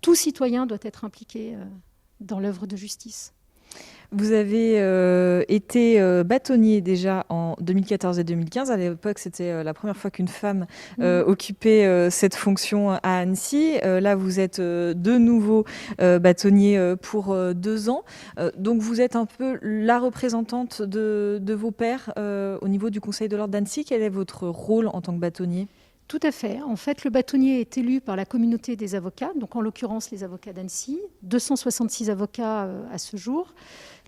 Tout citoyen doit être impliqué dans l'œuvre de justice. Vous avez été bâtonnier déjà en 2014 et 2015. À l'époque, c'était la première fois qu'une femme occupait cette fonction à Annecy. Là, vous êtes de nouveau bâtonnier pour 2 ans. Donc, vous êtes un peu la représentante de vos pairs au niveau du Conseil de l'ordre d'Annecy. Quel est votre rôle en tant que bâtonnier ? Tout à fait. En fait, le bâtonnier est élu par la communauté des avocats, donc en l'occurrence les avocats d'Annecy, 266 avocats à ce jour,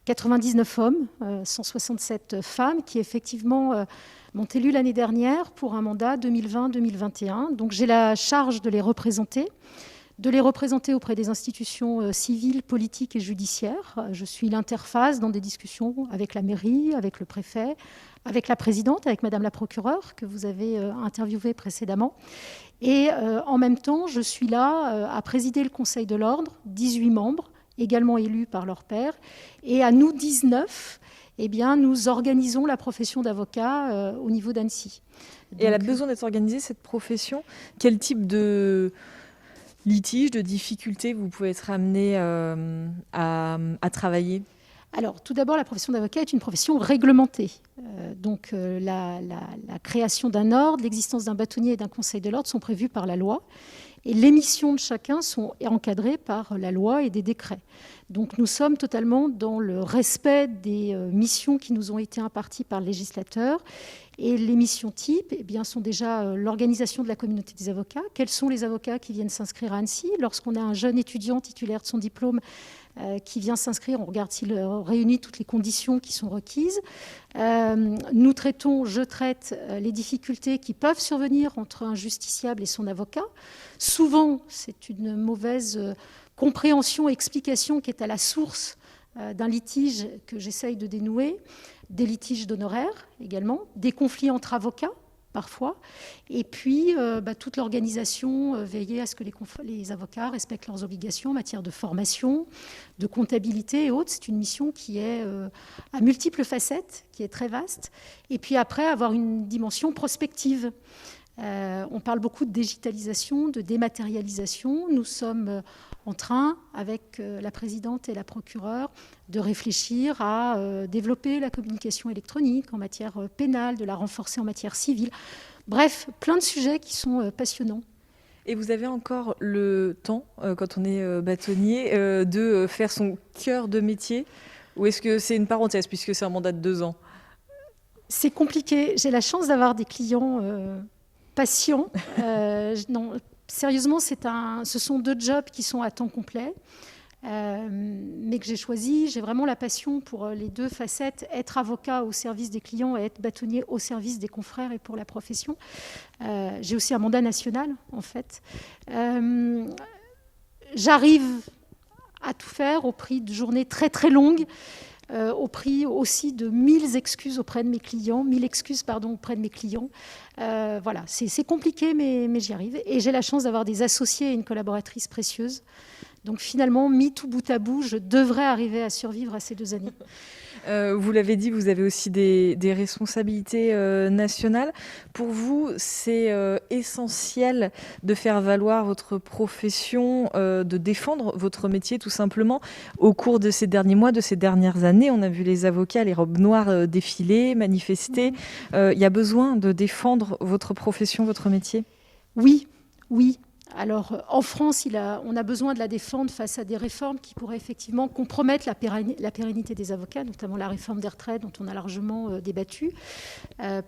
99 hommes, 167 femmes qui effectivement m'ont élu l'année dernière pour un mandat 2020-2021. Donc j'ai la charge de les représenter auprès des institutions civiles, politiques et judiciaires. Je suis l'interface dans des discussions avec la mairie, avec le préfet, avec la présidente, avec Madame la procureure que vous avez interviewée précédemment. Et en même temps, je suis là à présider le Conseil de l'ordre, 18 membres, également élus par leurs pairs. Et à nous 19, eh bien, nous organisons la profession d'avocat au niveau d'Annecy. Et elle a besoin d'être organisée, cette profession. Quel type de litiges, de difficultés vous pouvez être amené à travailler ? Alors, tout d'abord, la profession d'avocat est une profession réglementée. Donc, la création d'un ordre, l'existence d'un bâtonnier et d'un conseil de l'ordre sont prévues par la loi. Et les missions de chacun sont encadrées par la loi et des décrets. Donc nous sommes totalement dans le respect des missions qui nous ont été imparties par le législateur. Et les missions types sont déjà l'organisation de la communauté des avocats. Quels sont les avocats qui viennent s'inscrire à Annecy ? Lorsqu'on a un jeune étudiant titulaire de son diplôme qui vient s'inscrire, on regarde s'il réunit toutes les conditions qui sont requises. Je traite les difficultés qui peuvent survenir entre un justiciable et son avocat. Souvent, c'est une mauvaise compréhension et explication qui est à la source d'un litige que j'essaye de dénouer, des litiges d'honoraires également, des conflits entre avocats parfois, et puis toute l'organisation, veiller à ce que les avocats respectent leurs obligations en matière de formation, de comptabilité et autres. C'est une mission qui est à multiples facettes, qui est très vaste, et puis après avoir une dimension prospective. On parle beaucoup de digitalisation, de dématérialisation. Nous sommes en train, avec la présidente et la procureure, de réfléchir à développer la communication électronique en matière pénale, de la renforcer en matière civile. Bref, plein de sujets qui sont passionnants. Et vous avez encore le temps, quand on est bâtonnier, de faire son cœur de métier ? Ou est-ce que c'est une parenthèse, puisque c'est un mandat de 2 ans ? C'est compliqué. J'ai la chance d'avoir des clients patients. Non, sérieusement, ce sont 2 jobs qui sont à temps complet, mais que j'ai choisi. J'ai vraiment la passion pour les 2 facettes, être avocat au service des clients et être bâtonnier au service des confrères et pour la profession. J'ai aussi un mandat national, en fait. J'arrive à tout faire au prix de journées très, très longues, au prix aussi de 1000 excuses auprès de mes clients, voilà, c'est compliqué, mais j'y arrive. Et j'ai la chance d'avoir des associés et une collaboratrice précieuse. Donc finalement, mis tout bout à bout, je devrais arriver à survivre à ces 2 années. Vous l'avez dit, vous avez aussi des responsabilités nationales. Pour vous, c'est essentiel de faire valoir votre profession, de défendre votre métier tout simplement. Au cours de ces derniers mois, de ces dernières années, on a vu les avocats, les robes noires défiler, manifester. Il y a besoin de défendre votre profession, votre métier ? Oui. Alors, en France, on a besoin de la défendre face à des réformes qui pourraient effectivement compromettre la pérennité des avocats, notamment la réforme des retraites dont on a largement débattu,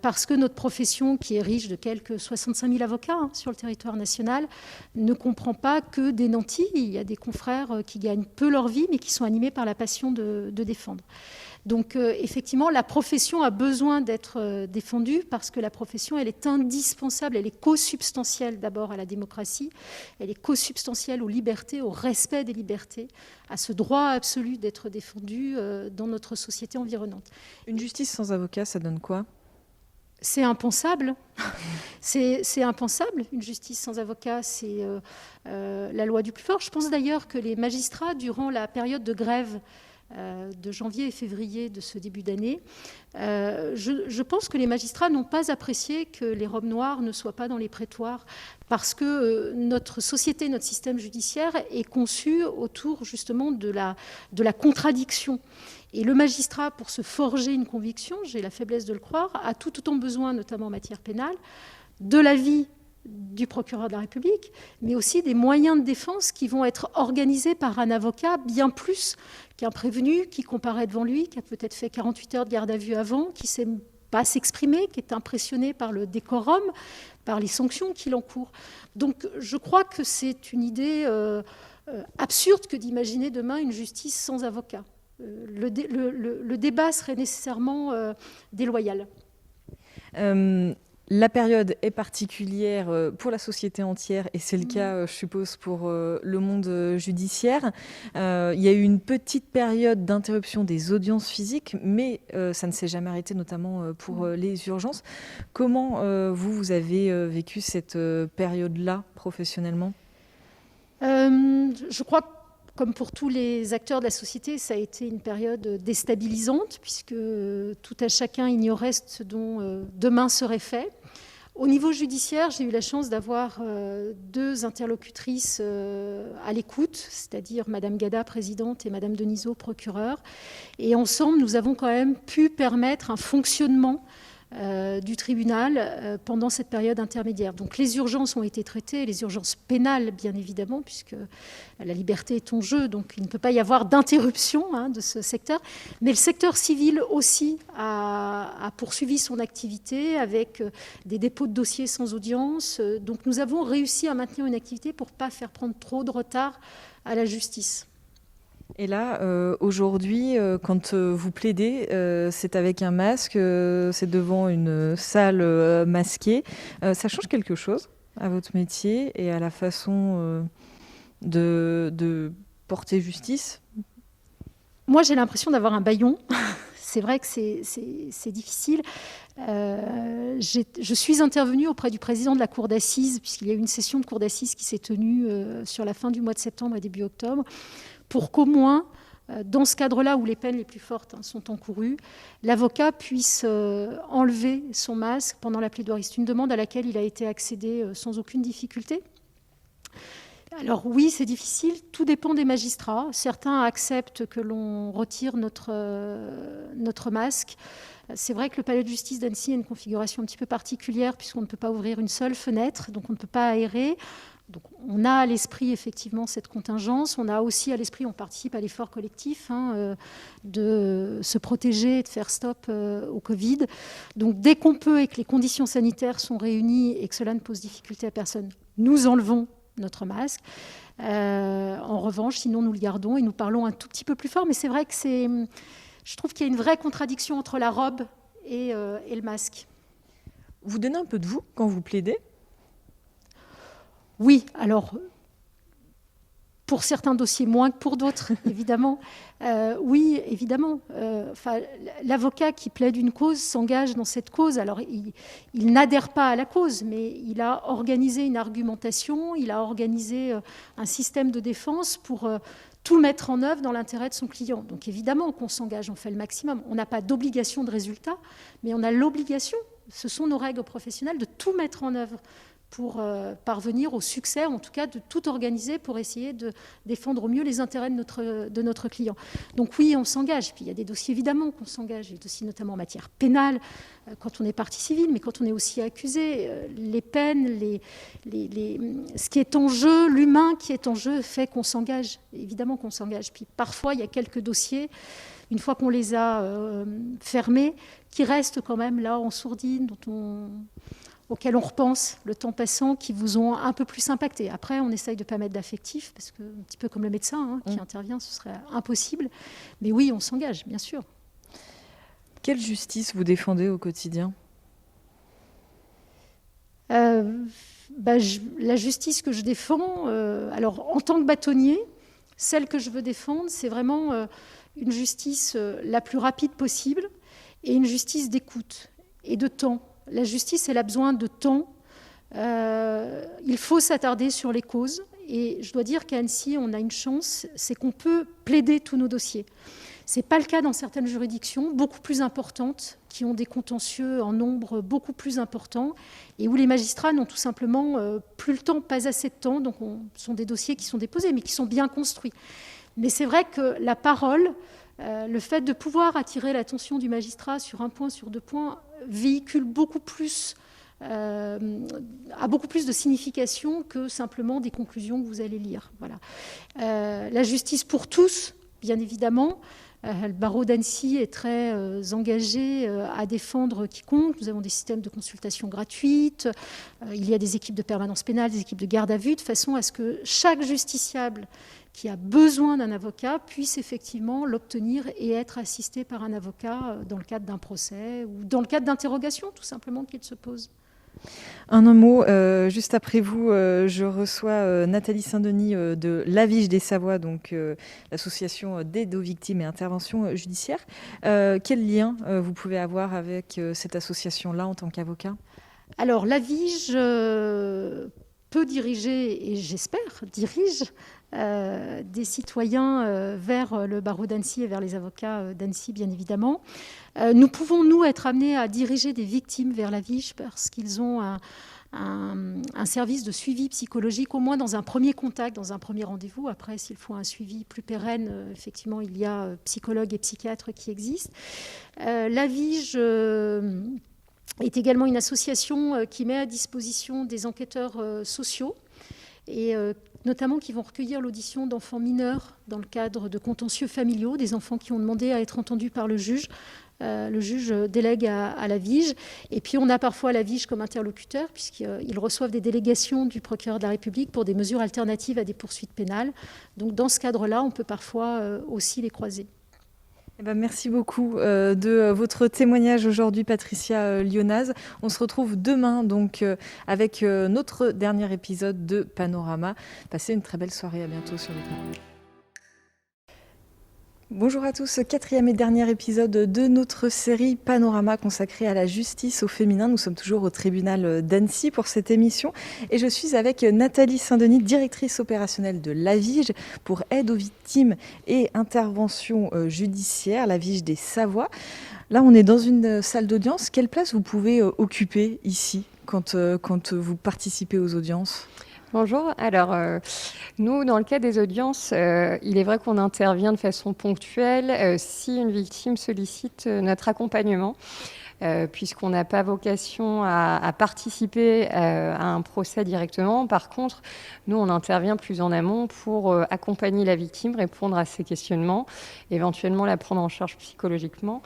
parce que notre profession, qui est riche de quelques 65 000 avocats sur le territoire national, ne comprend pas que des nantis. Il y a des confrères qui gagnent peu leur vie, mais qui sont animés par la passion de défendre. Donc effectivement, la profession a besoin d'être défendue parce que la profession, elle est indispensable, elle est co-substantielle d'abord à la démocratie, elle est co-substantielle aux libertés, au respect des libertés, à ce droit absolu d'être défendu dans notre société environnante. Une justice sans avocat, ça donne quoi ? C'est impensable. C'est impensable, une justice sans avocat, c'est la loi du plus fort. Je pense d'ailleurs que les magistrats, durant la période de grève de janvier et février de ce début d'année, je pense que les magistrats n'ont pas apprécié que les robes noires ne soient pas dans les prétoires parce que notre société, notre système judiciaire est conçu autour justement de la contradiction. Et le magistrat, pour se forger une conviction, j'ai la faiblesse de le croire, a tout autant besoin, notamment en matière pénale, de l'avis du procureur de la République, mais aussi des moyens de défense qui vont être organisés par un avocat bien plus qu'un prévenu qui comparaît devant lui, qui a peut-être fait 48 heures de garde à vue avant, qui ne sait pas s'exprimer, qui est impressionné par le décorum, par les sanctions qu'il encourt. Donc je crois que c'est une idée absurde que d'imaginer demain une justice sans avocat. Le débat serait nécessairement déloyal. La période est particulière pour la société entière et c'est le cas, je suppose, pour le monde judiciaire. Il y a eu une petite période d'interruption des audiences physiques, mais ça ne s'est jamais arrêté, notamment pour les urgences. Comment vous avez vécu cette période-là professionnellement ? Je crois que, comme pour tous les acteurs de la société, ça a été une période déstabilisante, puisque tout à chacun ignorait ce dont demain serait fait. Au niveau judiciaire, j'ai eu la chance d'avoir deux interlocutrices à l'écoute, c'est-à-dire Madame Gada, présidente, et Madame Denisot, procureure. Et ensemble, nous avons quand même pu permettre un fonctionnement du tribunal pendant cette période intermédiaire. Donc les urgences ont été traitées, les urgences pénales bien évidemment, puisque la liberté est en jeu, donc il ne peut pas y avoir d'interruption de ce secteur. Mais le secteur civil aussi a poursuivi son activité avec des dépôts de dossiers sans audience. Donc nous avons réussi à maintenir une activité pour ne pas faire prendre trop de retard à la justice. Et là, aujourd'hui, quand vous plaidez, c'est avec un masque, c'est devant une salle masquée. Ça change quelque chose à votre métier et à la façon de porter justice ? Moi, j'ai l'impression d'avoir un bâillon. C'est vrai que c'est difficile. Je suis intervenue auprès du président de la Cour d'assises, puisqu'il y a eu une session de Cour d'assises qui s'est tenue sur la fin du mois de septembre et début octobre, pour qu'au moins, dans ce cadre-là où les peines les plus fortes sont encourues, l'avocat puisse enlever son masque pendant la plaidoirie. C'est une demande à laquelle il a été accédé sans aucune difficulté. Alors oui, c'est difficile, tout dépend des magistrats. Certains acceptent que l'on retire notre masque. C'est vrai que le palais de justice d'Annecy a une configuration un petit peu particulière puisqu'on ne peut pas ouvrir une seule fenêtre, donc on ne peut pas aérer. Donc, on a à l'esprit effectivement cette contingence, on a aussi à l'esprit, on participe à l'effort collectif de se protéger et de faire stop au Covid. Donc dès qu'on peut et que les conditions sanitaires sont réunies et que cela ne pose difficulté à personne, nous enlevons notre masque. En revanche, sinon nous le gardons et nous parlons un tout petit peu plus fort. Mais c'est vrai que je trouve qu'il y a une vraie contradiction entre la robe et le masque. Vous donnez un peu de vous quand vous plaidez ? Oui, alors, pour certains dossiers moins que pour d'autres, évidemment. Oui, évidemment. L'avocat qui plaide une cause s'engage dans cette cause. Alors, il n'adhère pas à la cause, mais il a organisé une argumentation, il a organisé un système de défense pour tout mettre en œuvre dans l'intérêt de son client. Donc, évidemment qu'on s'engage, on fait le maximum. On n'a pas d'obligation de résultat, mais on a l'obligation, ce sont nos règles professionnelles, de tout mettre en œuvre pour parvenir au succès, en tout cas de tout organiser pour essayer de défendre au mieux les intérêts de notre client. Donc oui, on s'engage. Puis il y a des dossiers évidemment qu'on s'engage, des dossiers notamment en matière pénale, quand on est partie civile, mais quand on est aussi accusé, les peines, ce qui est en jeu, l'humain qui est en jeu fait qu'on s'engage, évidemment qu'on s'engage. Puis parfois, il y a quelques dossiers, une fois qu'on les a fermés, qui restent quand même là en sourdine, auxquels on repense le temps passant, qui vous ont un peu plus impacté. Après, on essaye de ne pas mettre d'affectif, parce que, un petit peu comme le médecin qui intervient, ce serait impossible. Mais oui, on s'engage, bien sûr. Quelle justice vous défendez au quotidien ? La justice que je défends, alors en tant que bâtonnier, celle que je veux défendre, c'est vraiment une justice la plus rapide possible et une justice d'écoute et de temps. La justice, elle a besoin de temps. Il faut s'attarder sur les causes. Et je dois dire qu'à Annecy, on a une chance, c'est qu'on peut plaider tous nos dossiers. Ce n'est pas le cas dans certaines juridictions, beaucoup plus importantes, qui ont des contentieux en nombre beaucoup plus important, et où les magistrats n'ont tout simplement plus le temps, pas assez de temps. Donc ce sont des dossiers qui sont déposés, mais qui sont bien construits. Mais c'est vrai que la parole, le fait de pouvoir attirer l'attention du magistrat sur un point, sur deux points, véhicule beaucoup plus, a beaucoup plus de signification que simplement des conclusions que vous allez lire. Voilà. La justice pour tous, bien évidemment. Le barreau d'Annecy est très engagé à défendre quiconque. Nous avons des systèmes de consultation gratuites. Il y a des équipes de permanence pénale, des équipes de garde à vue, de façon à ce que chaque justiciable qui a besoin d'un avocat puisse effectivement l'obtenir et être assisté par un avocat dans le cadre d'un procès ou dans le cadre d'interrogations, tout simplement, qu'il se pose. Un mot, juste après vous, je reçois Nathalie Saint-Denis de l'Avige des Savoies, donc l'association d'aide aux victimes et intervention judiciaire. Quel lien vous pouvez avoir avec cette association-là en tant qu'avocat ? Alors, l'Avige peut diriger, et j'espère, dirige des citoyens vers le barreau d'Annecy et vers les avocats d'Annecy, bien évidemment. Nous pouvons, nous, être amenés à diriger des victimes vers l'Avige parce qu'ils ont un service de suivi psychologique, au moins dans un premier contact, dans un premier rendez-vous. Après, s'il faut un suivi plus pérenne, effectivement, il y a psychologues et psychiatres qui existent. L'Avige est également une association qui met à disposition des enquêteurs sociaux et notamment qui vont recueillir l'audition d'enfants mineurs dans le cadre de contentieux familiaux, des enfants qui ont demandé à être entendus par le juge. Le juge délègue à l'Avige. Et puis on a parfois l'Avige comme interlocuteur, puisqu'ils reçoivent des délégations du procureur de la République pour des mesures alternatives à des poursuites pénales. Donc dans ce cadre-là, on peut parfois aussi les croiser. Eh ben, merci beaucoup de votre témoignage aujourd'hui, Patricia Lyonaz. On se retrouve demain donc, avec notre dernier épisode de Panorama. Passez une très belle soirée, à bientôt sur l'écran. Bonjour à tous, quatrième et dernier épisode de notre série Panorama consacrée à la justice au féminin. Nous sommes toujours au tribunal d'Annecy pour cette émission et je suis avec Nathalie Saint-Denis, directrice opérationnelle de l'Avige pour aide aux victimes et intervention judiciaire, l'Avige des Savoies. Là, on est dans une salle d'audience. Quelle place vous pouvez occuper ici quand vous participez aux audiences ? Bonjour. Alors, nous, dans le cas des audiences, il est vrai qu'on intervient de façon ponctuelle si une victime sollicite notre accompagnement, puisqu'on n'a pas vocation à participer à un procès directement. Par contre, nous, on intervient plus en amont pour accompagner la victime, répondre à ses questionnements, éventuellement la prendre en charge psychologiquement.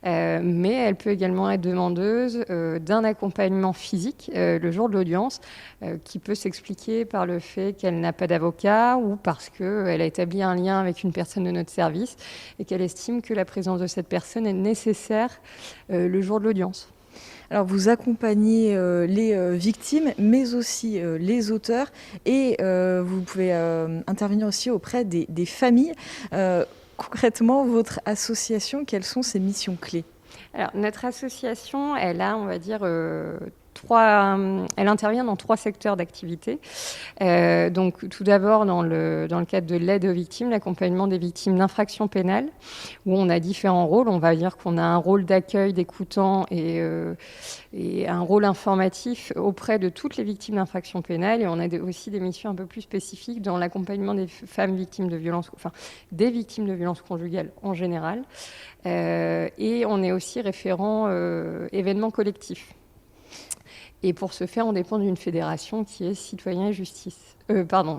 Mais elle peut également être demandeuse d'un accompagnement physique le jour de l'audience, qui peut s'expliquer par le fait qu'elle n'a pas d'avocat ou parce qu'elle a établi un lien avec une personne de notre service et qu'elle estime que la présence de cette personne est nécessaire le jour de l'audience. Alors vous accompagnez les victimes, mais aussi les auteurs et vous pouvez intervenir aussi auprès des familles. Concrètement, votre association, quelles sont ses missions clés ? Alors, notre association, elle a, on va dire, elle intervient dans 3 secteurs d'activité. Donc, tout d'abord, dans le cadre de l'aide aux victimes, l'accompagnement des victimes d'infractions pénales, où on a différents rôles. On va dire qu'on a un rôle d'accueil, d'écoutant et un rôle informatif auprès de toutes les victimes d'infractions pénales. Et on a aussi des missions un peu plus spécifiques dans l'accompagnement des femmes victimes de violences, enfin des victimes de violences conjugales en général. Et on est aussi référent événements collectifs. Et pour ce faire, on dépend d'une fédération qui est Citoyens et Justice.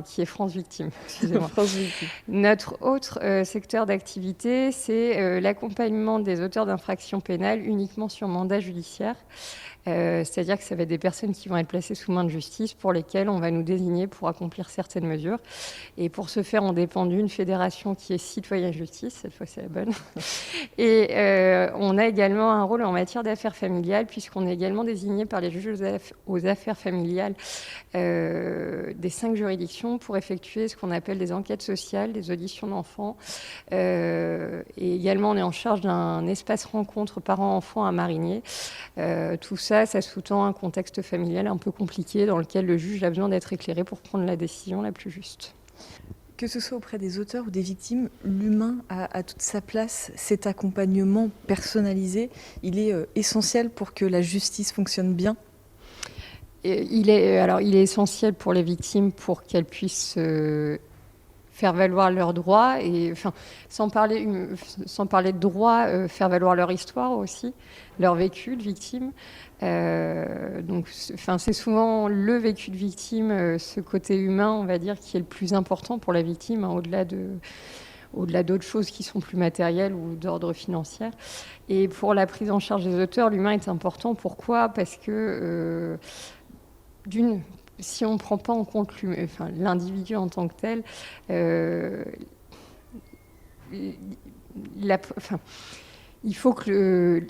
Qui est France Victimes. Excusez-moi. France Victimes. Notre autre secteur d'activité, c'est l'accompagnement des auteurs d'infractions pénales uniquement sur mandat judiciaire. C'est-à-dire que ça va être des personnes qui vont être placées sous main de justice pour lesquelles on va nous désigner pour accomplir certaines mesures. Et pour ce faire, on dépend d'une fédération qui est Citoyens Justice, cette fois c'est la bonne. Et on a également un rôle en matière d'affaires familiales, puisqu'on est également désigné par les juges aux affaires familiales des 5 juridictions pour effectuer ce qu'on appelle des enquêtes sociales, des auditions d'enfants. Et également, on est en charge d'un espace rencontre parents-enfants à Marigné. Tout ça sous-tend un contexte familial un peu compliqué dans lequel le juge a besoin d'être éclairé pour prendre la décision la plus juste. Que ce soit auprès des auteurs ou des victimes, l'humain a toute sa place. Cet accompagnement personnalisé, il est essentiel pour que la justice fonctionne bien. Il est essentiel pour les victimes pour qu'elles puissent faire valoir leurs droits et sans parler de droits, faire valoir leur histoire aussi, leur vécu de victime. Donc, c'est souvent le vécu de victime, ce côté humain, on va dire, qui est le plus important pour la victime, hein, au-delà d'autres choses qui sont plus matérielles ou d'ordre financier. Et pour la prise en charge des auteurs, l'humain est important. Pourquoi ? Parce que si on ne prend pas en compte l'individu en tant que tel, il faut que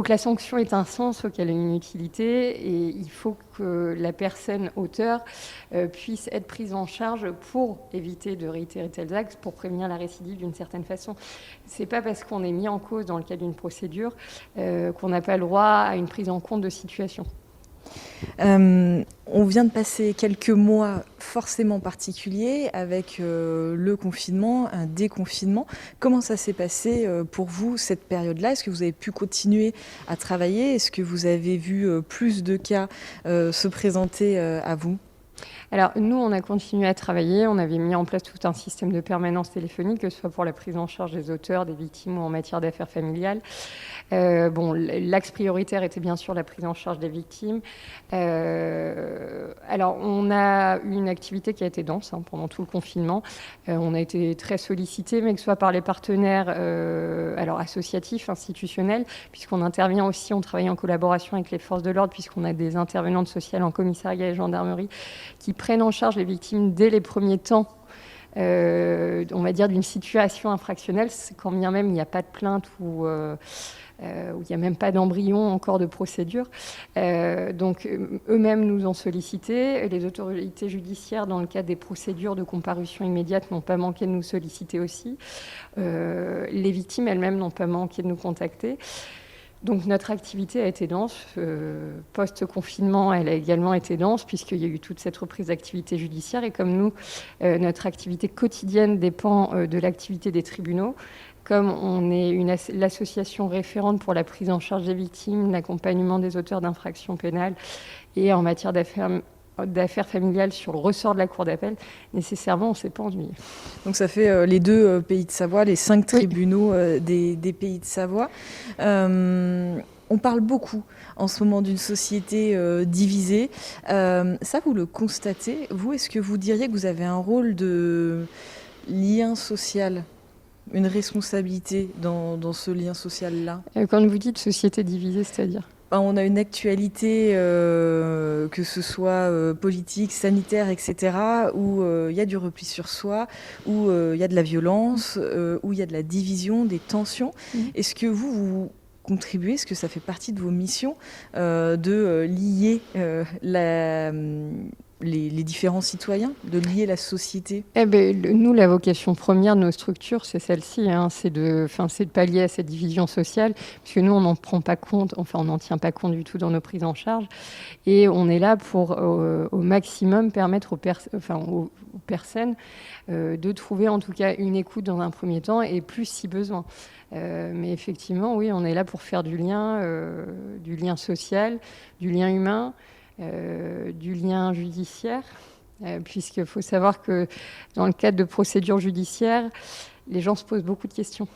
la sanction ait un sens, qu'elle ait une utilité, et il faut que la personne auteur puisse être prise en charge pour éviter de réitérer tels actes, pour prévenir la récidive d'une certaine façon. C'est pas parce qu'on est mis en cause dans le cadre d'une procédure qu'on n'a pas le droit à une prise en compte de situation. On vient de passer quelques mois forcément particuliers avec le confinement, un déconfinement. Comment ça s'est passé pour vous cette période-là ? Est-ce que vous avez pu continuer à travailler ? Est-ce que vous avez vu plus de cas se présenter à vous ? Alors, nous, on a continué à travailler. On avait mis en place tout un système de permanence téléphonique, que ce soit pour la prise en charge des auteurs, des victimes ou en matière d'affaires familiales. L'axe prioritaire était bien sûr la prise en charge des victimes. Alors, on a eu une activité qui a été dense pendant tout le confinement. On a été très sollicités, mais que ce soit par les partenaires associatifs, institutionnels, puisqu'on intervient aussi, on travaille en collaboration avec les forces de l'ordre, puisqu'on a des intervenantes sociales en commissariat et gendarmerie qui prennent en charge les victimes dès les premiers temps, on va dire, d'une situation infractionnelle, quand bien même il n'y a pas de plainte ou où il n'y a même pas d'embryon encore de procédure. Donc eux-mêmes nous ont sollicité. Les autorités judiciaires, dans le cadre des procédures de comparution immédiate, n'ont pas manqué de nous solliciter aussi. Les victimes elles-mêmes n'ont pas manqué de nous contacter. Donc notre activité a été dense. Post-confinement, elle a également été dense, puisqu'il y a eu toute cette reprise d'activité judiciaire. Et comme nous, notre activité quotidienne dépend de l'activité des tribunaux, comme on est l'association référente pour la prise en charge des victimes, l'accompagnement des auteurs d'infractions pénales et en matière d'affaires familiales sur le ressort de la Cour d'appel, nécessairement, on ne s'est pas ennuyé. Donc ça fait les 2 pays de Savoie, les 5 tribunaux des pays de Savoie. On parle beaucoup en ce moment d'une société divisée. Ça, vous le constatez. Vous, est-ce que vous diriez que vous avez un rôle de lien social ? Une responsabilité dans ce lien social-là ? Quand vous dites société divisée, c'est-à-dire ? On a une actualité, que ce soit politique, sanitaire, etc., où il y a du repli sur soi, où il y a de la violence, où il y a de la division, des tensions. Est-ce que vous contribuez, est-ce que ça fait partie de vos missions de lier les différents citoyens, de lier la société? Nous, la vocation première de nos structures, c'est celle-ci, hein, c'est de pallier à cette division sociale, puisque nous, on n'en prend pas compte, on n'en tient pas compte du tout dans nos prises en charge, et on est là pour au maximum permettre aux personnes de trouver en tout cas une écoute dans un premier temps, et plus si besoin. Mais effectivement, oui, on est là pour faire du lien social, du lien humain, du lien judiciaire, puisqu'il faut savoir que dans le cadre de procédures judiciaires, les gens se posent beaucoup de questions,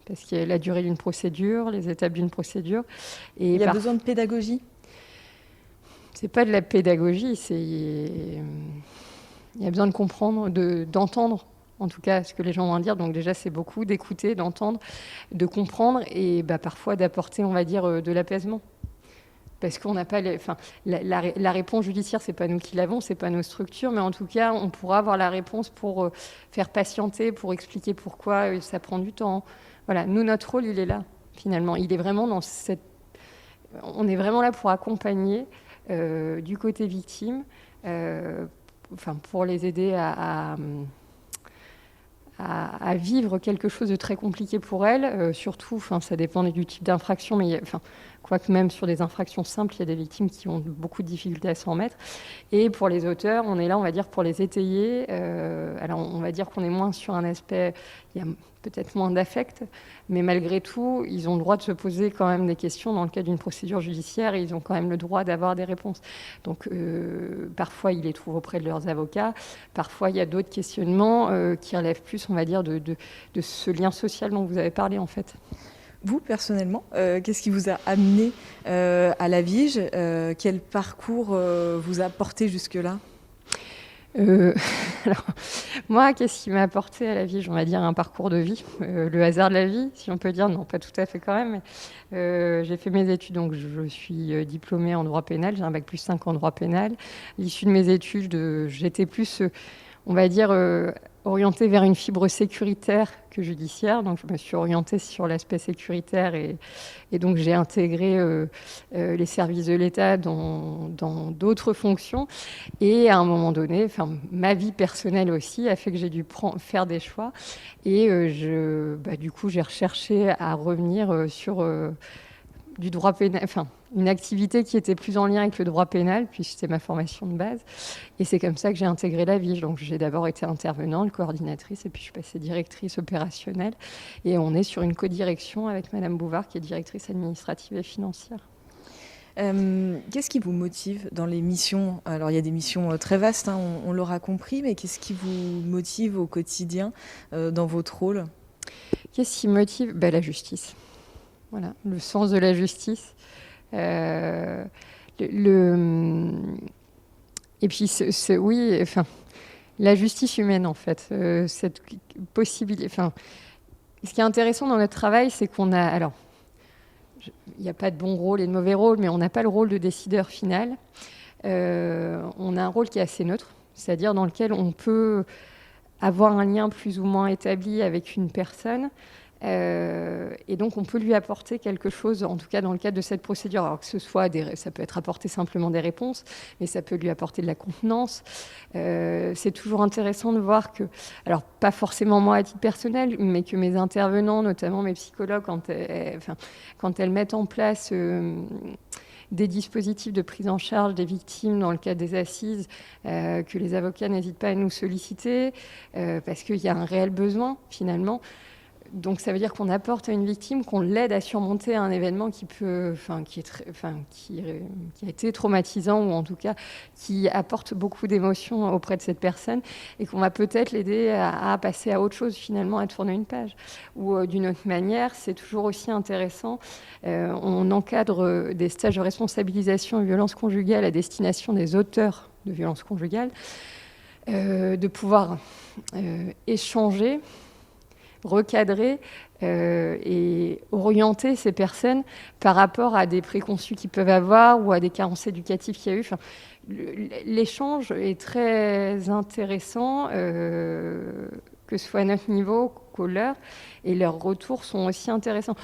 parce qu'il y a la durée d'une procédure, les étapes d'une procédure. Et il y a besoin de pédagogie? C'est pas de la pédagogie, il y a besoin de comprendre, d'entendre en tout cas ce que les gens vont en dire. Donc déjà, c'est beaucoup d'écouter, d'entendre, de comprendre et parfois d'apporter, on va dire, de l'apaisement. Parce qu'on n'a pas la réponse judiciaire, c'est pas nous qui l'avons, c'est pas nos structures, mais en tout cas, on pourra avoir la réponse pour faire patienter, pour expliquer pourquoi ça prend du temps. Voilà, nous, notre rôle, il est là, finalement. Il est vraiment on est vraiment là pour accompagner du côté victime, pour les aider à vivre quelque chose de très compliqué pour elles. Surtout, ça dépend du type d'infraction, mais quoique même sur des infractions simples, il y a des victimes qui ont beaucoup de difficultés à s'en remettre. Et pour les auteurs, on est là, on va dire, pour les étayer. Alors, on va dire qu'on est moins sur un aspect, il y a peut-être moins d'affect, mais malgré tout, ils ont le droit de se poser quand même des questions dans le cadre d'une procédure judiciaire et ils ont quand même le droit d'avoir des réponses. Donc, parfois, ils les trouvent auprès de leurs avocats. Parfois, il y a d'autres questionnements qui relèvent plus, on va dire, de ce lien social dont vous avez parlé, en fait. Vous, personnellement, qu'est-ce qui vous a amené à la Vige? Quel parcours vous a porté jusque-là? Alors, moi, qu'est-ce qui m'a apporté à la Vige? On va dire un parcours de vie, le hasard de la vie, si on peut dire. Non, pas tout à fait quand même. Mais, j'ai fait mes études, donc je suis diplômée en droit pénal. J'ai un bac+5 en droit pénal. À l'issue de mes études, j'étais plus, on va dire, orientée vers une fibre sécuritaire que judiciaire. Donc, je me suis orientée sur l'aspect sécuritaire et donc j'ai intégré les services de l'État dans d'autres fonctions. Et à un moment donné, ma vie personnelle aussi a fait que j'ai dû faire des choix. Et du coup, j'ai recherché à revenir sur du droit pénal, une activité qui était plus en lien avec le droit pénal, puisque c'était ma formation de base. Et c'est comme ça que j'ai intégré la Vige. Donc j'ai d'abord été intervenante, coordinatrice, et puis je suis passée directrice opérationnelle. Et on est sur une codirection avec Madame Bouvard, qui est directrice administrative et financière. Qu'est-ce qui vous motive dans les missions? Alors il y a des missions très vastes, hein, on l'aura compris, mais qu'est-ce qui vous motive au quotidien dans votre rôle? Qu'est-ce qui motive? La justice. Voilà, le sens de la justice. Et puis, oui, la justice humaine, en fait. Cette possibilité. Ce qui est intéressant dans notre travail, c'est qu'on a. Alors, il n'y a pas de bon rôle et de mauvais rôle, mais on n'a pas le rôle de décideur final. On a un rôle qui est assez neutre, c'est-à-dire dans lequel on peut avoir un lien plus ou moins établi avec une personne. Et donc on peut lui apporter quelque chose, en tout cas dans le cadre de cette procédure, alors que ce soit ça peut être apporter simplement des réponses, mais ça peut lui apporter de la contenance. C'est toujours intéressant de voir que, alors pas forcément moi à titre personnel, mais que mes intervenants, notamment mes psychologues, quand elles mettent en place des dispositifs de prise en charge des victimes dans le cadre des assises, que les avocats n'hésitent pas à nous solliciter, parce qu'il y a un réel besoin finalement. Donc ça veut dire qu'on apporte à une victime, qu'on l'aide à surmonter un événement qui a été traumatisant, ou en tout cas qui apporte beaucoup d'émotions auprès de cette personne, et qu'on va peut-être l'aider à passer à autre chose finalement, à tourner une page. Ou d'une autre manière, c'est toujours aussi intéressant, on encadre des stages de responsabilisation et violence conjugale à destination des auteurs de violences conjugales, de pouvoir échanger, recadrer et orienter ces personnes par rapport à des préconçus qu'ils peuvent avoir ou à des carences éducatives qu'il y a eu. L'échange est très intéressant, que ce soit à notre niveau qu'au leur, et leurs retours sont aussi intéressants.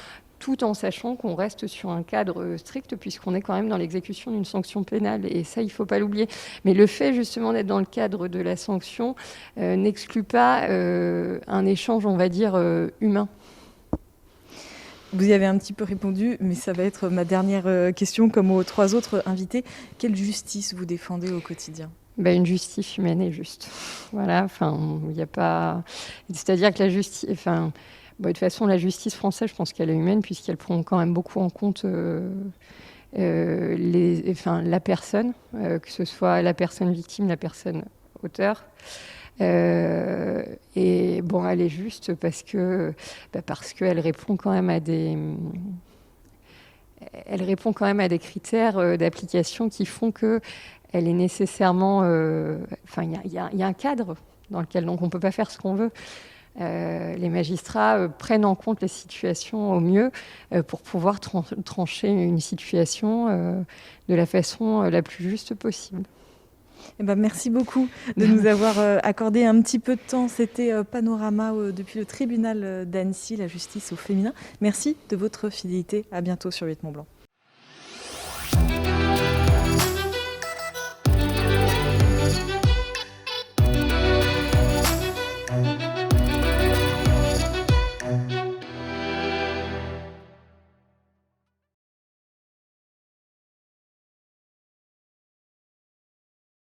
tout en sachant qu'on reste sur un cadre strict, puisqu'on est quand même dans l'exécution d'une sanction pénale. Et ça, il ne faut pas l'oublier. Mais le fait, justement, d'être dans le cadre de la sanction n'exclut pas un échange, on va dire, humain. Vous y avez un petit peu répondu, mais ça va être ma dernière question, comme aux 3 autres invités. Quelle justice vous défendez au quotidien ? Une justice humaine et juste. Voilà, il n'y a pas... C'est-à-dire que la justice... de toute façon, la justice française, je pense qu'elle est humaine, puisqu'elle prend quand même beaucoup en compte la personne, que ce soit la personne victime, la personne auteur. Et bon, elle est juste parce qu'elle répond quand même à des... Elle répond quand même à des critères d'application qui font qu'elle est nécessairement... il y a un cadre dans lequel donc on ne peut pas faire ce qu'on veut. Les magistrats prennent en compte les situations au mieux pour pouvoir trancher une situation de la façon la plus juste possible. Merci beaucoup de nous avoir accordé un petit peu de temps. C'était Panorama depuis le tribunal d'Annecy, la justice au féminin. Merci de votre fidélité. À bientôt sur 8 Mont Blanc.